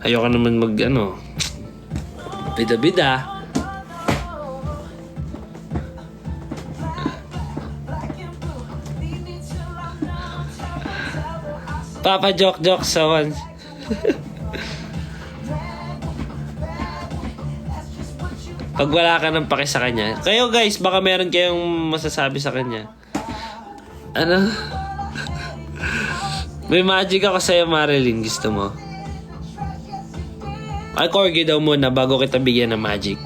Ayoko naman bida-bida. Papa joke sa once. Pag wala ka ng pake sa kanya. Kayo guys, baka meron kayong masasabi sa kanya. Ano? May magic ako sa'yo, Marilyn. Gusto mo? Ay, corgi daw muna bago kita bigyan ng magic.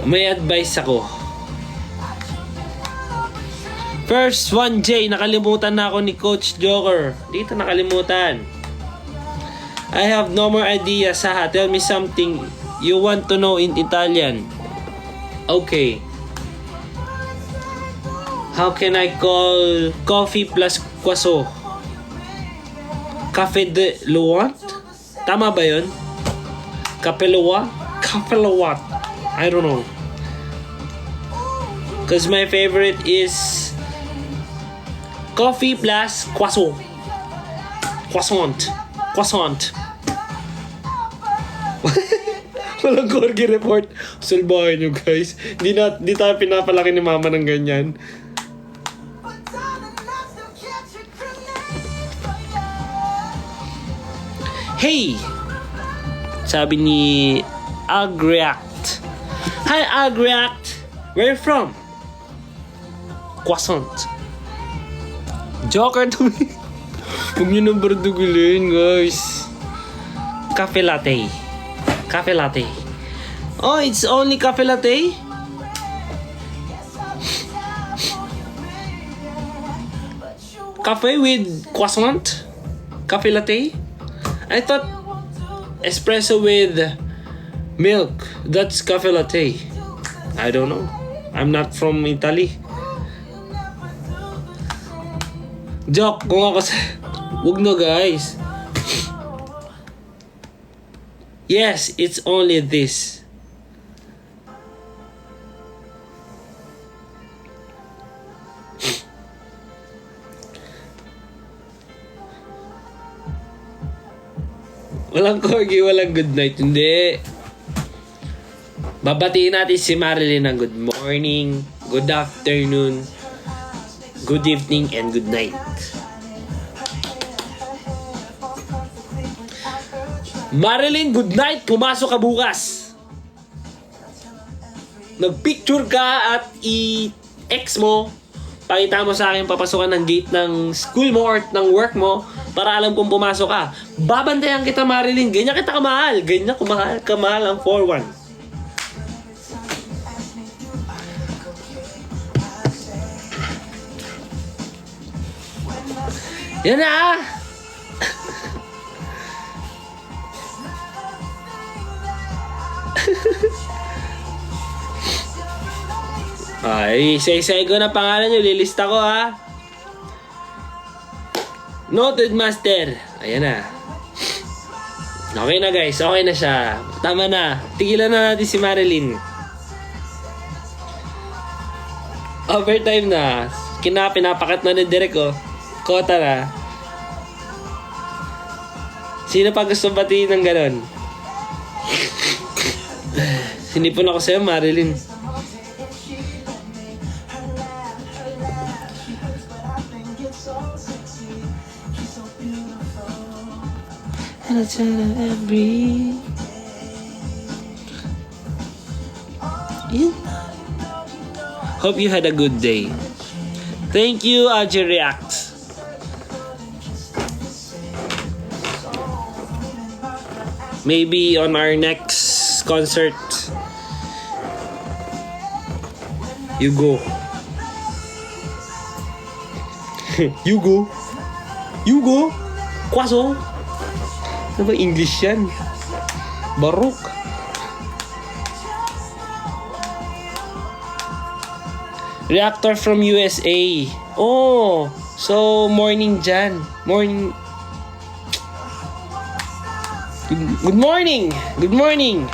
May advice ako. First 1J, nakalimutan na ako ni Coach Joker. Dito nakalimutan. I have no more idea, Saha. Tell me something you want to know in Italian. Okay. How can I call coffee plus kwaso? Cafe de Luwat? Tama ba yun? Cafe Luwat? Cafe Luwat. I don't know. Because my favorite is coffee plus croissant. Croissant. Walang corgi report. Salbahin nyo guys. Di tayo pinapalaki ni mama ng ganyan. Hey! Sabi ni Agreact. Hi Agreact! Where you from? Croissant. Joker to me. Huwag nyo nang bardugulin, guys. Cafe latte. Oh, it's only cafe latte? Cafe with croissant? Cafe latte? I thought espresso with milk. That's cafe latte. I don't know. I'm not from Italy. Joke, kung ako sa... Wag na guys. Yes, it's only this. Walang corgi, walang good night. Hindi. Babatiin natin si Marilyn ng good morning, good afternoon, good evening, and good night. Marilyn, good night! Pumasok ka bukas! nagpicture ka at i-ex mo, pakita mo sa akin papasukan ng gate ng school mo or ng work mo para alam kung pumasok ka. Babantayan kita, Marilyn. Ganyan kita kamahal. Ganyan kamahal ang 4-1. Yan na ah! Ay, isa-isa ko na pangalan nyo. Lilista ko ha. Noted, Master. Ayan na. Okay na guys. Okay na siya. Tama na. Tigilan na natin si Marilyn. Overtime na. Pinapakat na ni Derek oh. Kota na. Sino pa gusto batiin ng ganon? Sinipon ako sa'yo, Marilyn. Hope you had a good day. Thank you, Alger React. Maybe on our next concert, you go. You go. You go. Kwaso. Ano ba English yan? Barok. Reactor from USA. Oh, so morning dyan. Morning. Good morning. Good morning.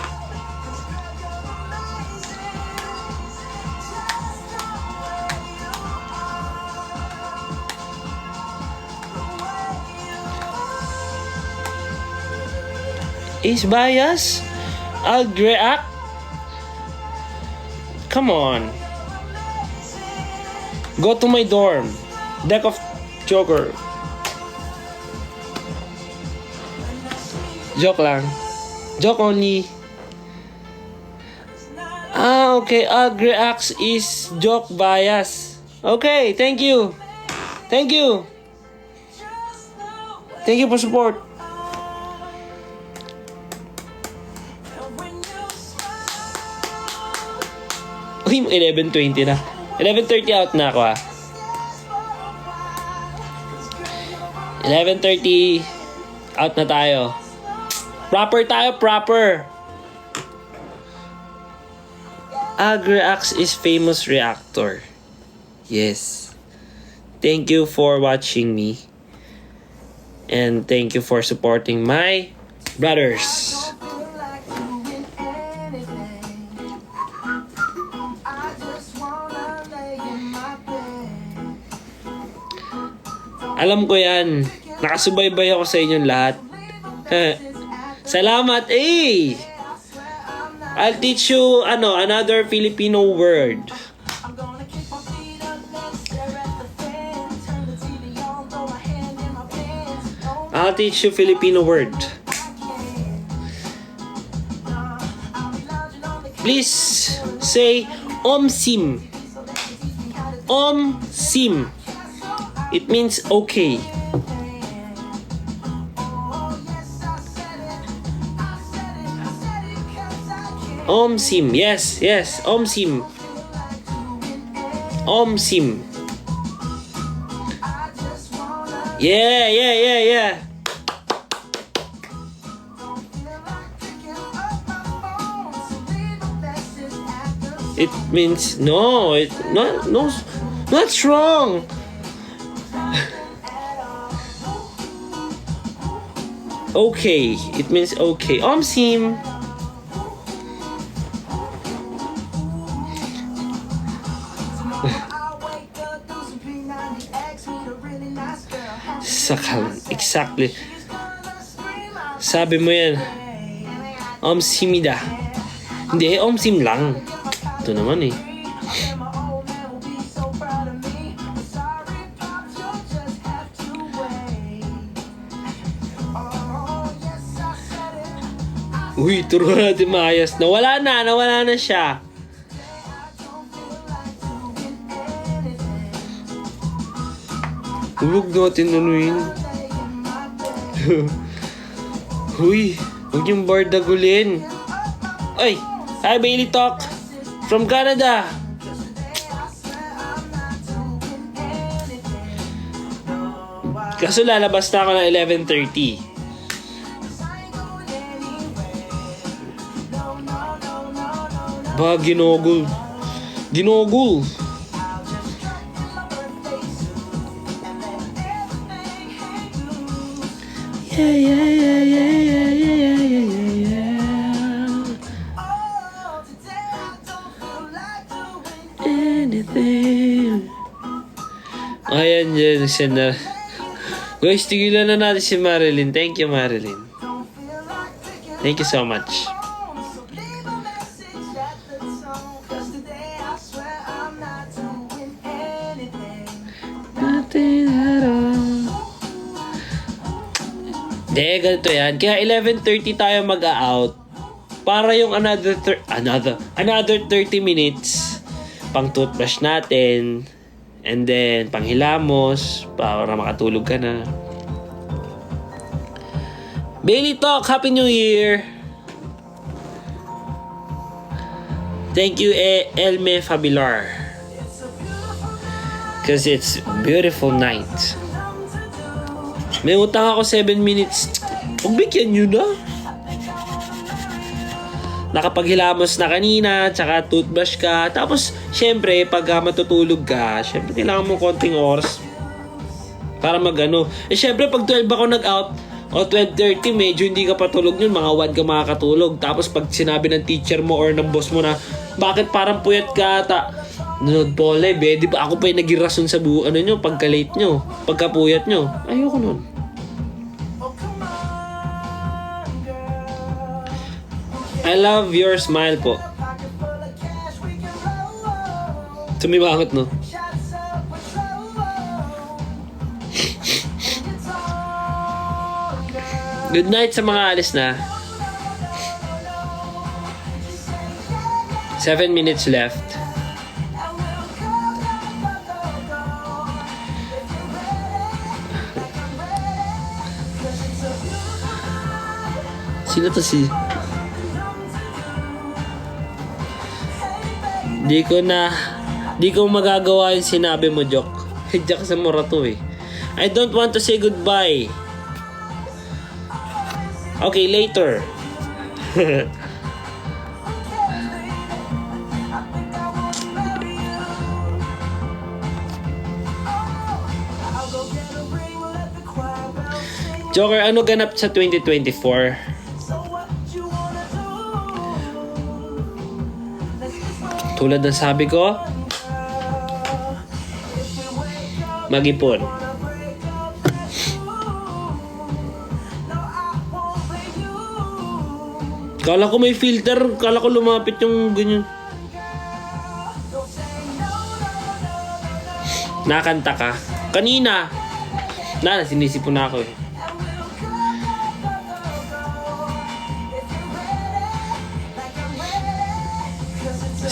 Is bias? I'll react. Come on. Go to my dorm. Deck of Joker. Joke lang. Joke only. Ah, okay. AgriAx is joke bias. Okay, thank you. Thank you. Thank you for support. Uy, 11:20 na. 11:30 out na ako ah. 11:30 out na tayo. Proper tayo, proper. AgriAx is famous reactor. Yes. Thank you for watching me. And thank you for supporting my brothers. Alam ko yan. Nakasubaybay ako sa inyong lahat. Salamat, eh! I'll teach you, another Filipino word. I'll teach you Filipino word. Please say omsim. Omsim. It means okay. Omsim. Yes, yes. Omsim. Omsim. Yeah. It means no. What's wrong? Okay. It means okay. Omsim. Sakal. Exactly. Sabi mo yan. Omsimida. Hindi, omsim lang. Ito naman eh. Uy, turo natin maayos. Nawala na siya. Huwag natin anuin. Huy, huwag yung bardagulin. Ay! Hi, Bailey Talk! From Canada! Kaso lalabas na ako ng 11:30. Ba, ginogol. Ginogol! Yeah, yeah, yeah, yeah, yeah, yeah, yeah, yeah, yeah. Anything. Ayan dyan siya na. Guys, tigilan na natin si Marilyn. Thank you, Marilyn. Thank you so much. Nothing at all. De, ganito yan. Kaya 11:30 tayo mag-out. Para yung another 30 minutes pang toothbrush natin. And then, panghilamos, para makatulog ka na. Bailey Talk, Happy New Year! Thank you, Elme Fabilar. Because it's beautiful night. May utang ako 7 minutes. Pagbigyan nyo na. Nakapaghilamos na kanina, tsaka toothbrush ka. Tapos, syempre, pag matutulog ka, syempre, kailangan mo konting oras para mag-ano. Syempre, pag 12 ako nag-out, o 12:30, medyo hindi ka patulog yun, mga 1 ka makakatulog. Tapos, pag sinabi ng teacher mo or ng boss mo na, bakit parang puyat ka ata? Nanood po live eh. Di ba ako pa yung nagirason sa nyo, pagka-late nyo, pagka-puyat nyo. Ayoko nun. I love your smile po. Sumimangot, no? Good night sa mga alis na. 7 minutes left. Sino to si... Di ko magagawa yung sinabi mo, Jok. Hidyak sa mura to eh. I don't want to say goodbye. Okay, later. Joker, ano ganap sa 2024? Tulad ng sabi ko, mag-ipon. Kala ko may filter, kala ko lumapit yung ganyan. Nakanta ka? Kanina! Sinisipon na ako eh.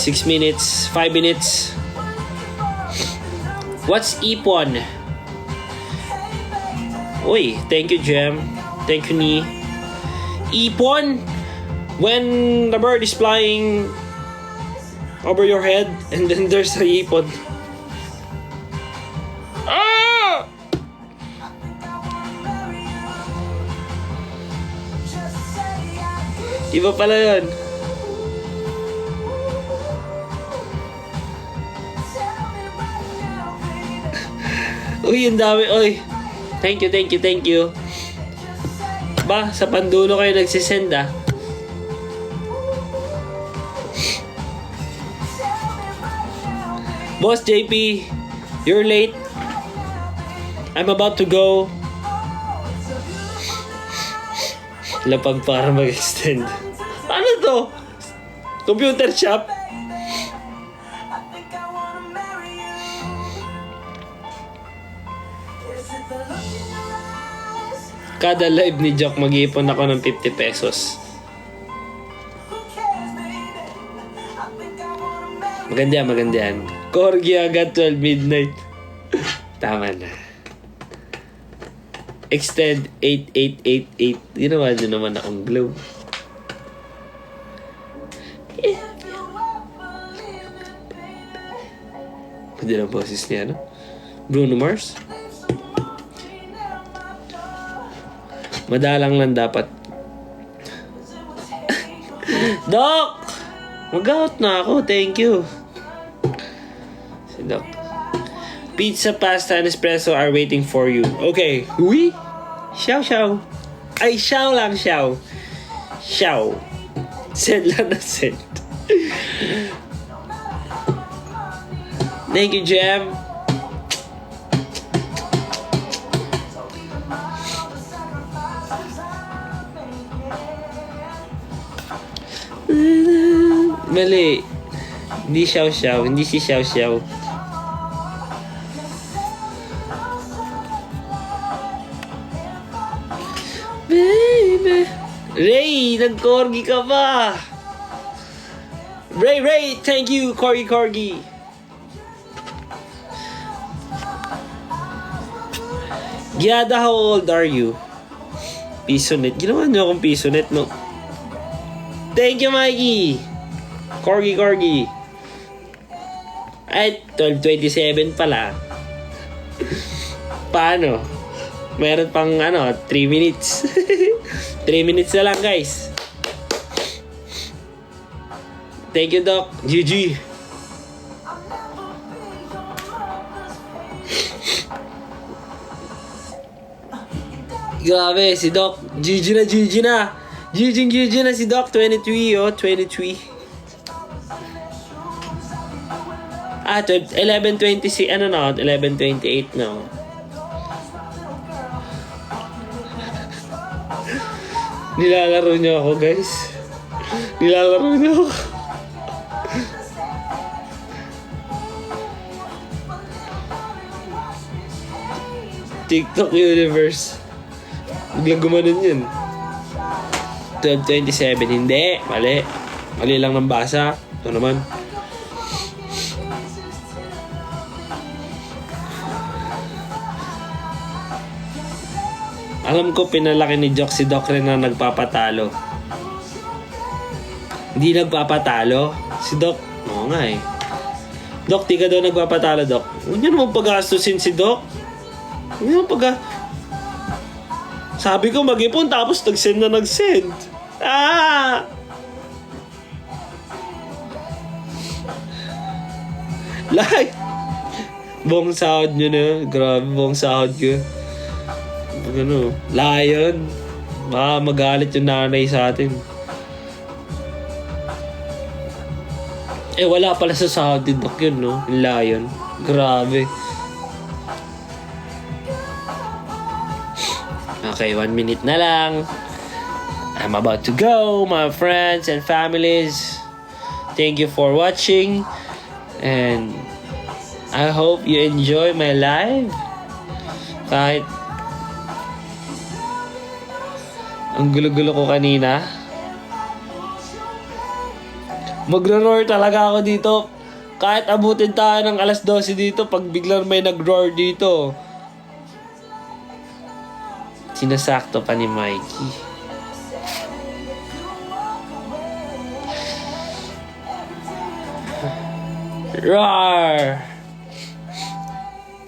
Six minutes, 5 minutes. What's ipon? Uy, thank you, Jem. Thank you, Ni. Ipon? When the bird is flying over your head and then there's a ipon. Ah! Iba pala yun. Uy, ang dami. Uy. Thank you. Ba, sa pandulo kayo nagsisend ah. Boss JP, you're late. I'm about to go. Lapag para mag-extend. Ano to? Computer shop? Kada live ni Jock, mag-iipon ako ng 50 pesos. Maganda yan. Corgi agad 12 midnight. Tama na. Extend 8888. Ginawa nyo naman akong glow. Pwede na boses niya, no? Bruno Mars? Madalang lang dapat. Doc! Mag-out na ako. Thank you. Si Doc. Pizza, pasta, and espresso are waiting for you. Okay. Hui? Xiao, xiao. Ay, xiao lang, xiao. Xiao. Send lang na send. Thank you, Jem. Mali. Hindi xiao xiao. Hindi si xiao xiao. Baby. Ray, nag-corgi ka ba? Ray, thank you, corgi. Giada, how old are you? Pisonet. Ginawa niyo akong pisonet, no? Thank you, Mikey. Corgi. Ay, 12:27 pala. Paano? Meron pang 3 minutes. 3 minutes na lang, guys. Thank you, Doc. GG. Grabe, si Doc. GG na. GG na si Doc. 23, 23. 11:26, 11:28 na. Nilalaro niyo ako, guys. Nilalaro niyo ako. TikTok universe. Biglang gumanon yun. 12:27. Hindi. Mali lang ng basa. Ito naman. Alam ko pinalaki ni Jock si Doc rin na nagpapatalo. Hindi nagpapatalo? Si Doc? Oo nga eh. Doc, di ka daw nagpapatalo, Doc. Huwag niyo naman pag-astusin si Doc. Huwag niyo naman Sabi ko mag-ipon tapos nag-send. Like! Buong sahod nyo na. Grabe, buong sahod ko. Lion. Baka magalit yung nanay sa atin. Wala pala sa sahod din, Doc, yun, no? Yung Lion. Grabe. Okay, 1 minute na lang. I'm about to go, my friends and families. Thank you for watching. And I hope you enjoy my live. Kahit ang gulo-gulo ko kanina. Magro-roar talaga ako dito. Kahit abutin tayo ng 12:00 dito, pag biglang may nag-roar dito. Sinasakto pa ni Mikey. Roar!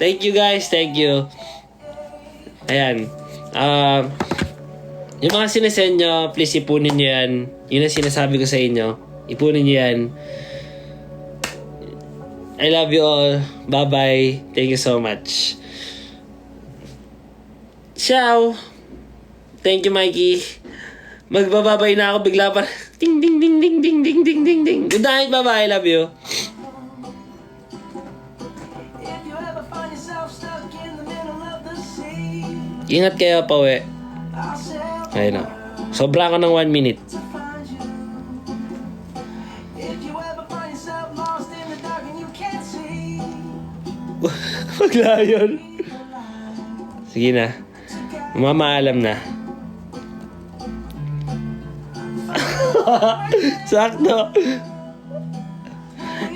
Thank you, guys. Thank you. Ayan. Yung mga sinesend nyo, please ipunin nyo yan. Yun ang sinasabi ko sa inyo. Ipunin nyo yan. I love you all. Bye-bye. Thank you so much. Ciao! Thank you, Mikey. Magbababay na ako bigla pa. Ding, ding, ding, ding, ding, ding, ding, ding, ding. Good night, bye-bye. I love you. If you ever find yourself stuck in the middle of the sea, Ingat kayo, pauwi. I'll sail Ayun na. Sobra ko ng 1 minute. to find you. If you ever find yourself lost in the dark and you can't see, Maglayon. Sige na. Mamaalam na. Sakto.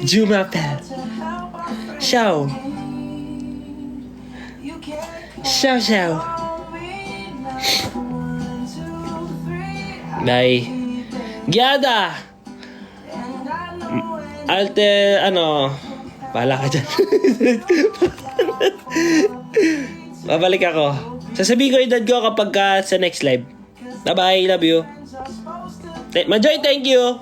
Jumapel. to help our friends, Ciao. you can't Ciao, ciao. call me Bye. Giada! Bahala ka dyan. Babalik ako. Sasabihin ko yung edad ko kapag sa next live. Bye-bye, love you. Majoy, thank you.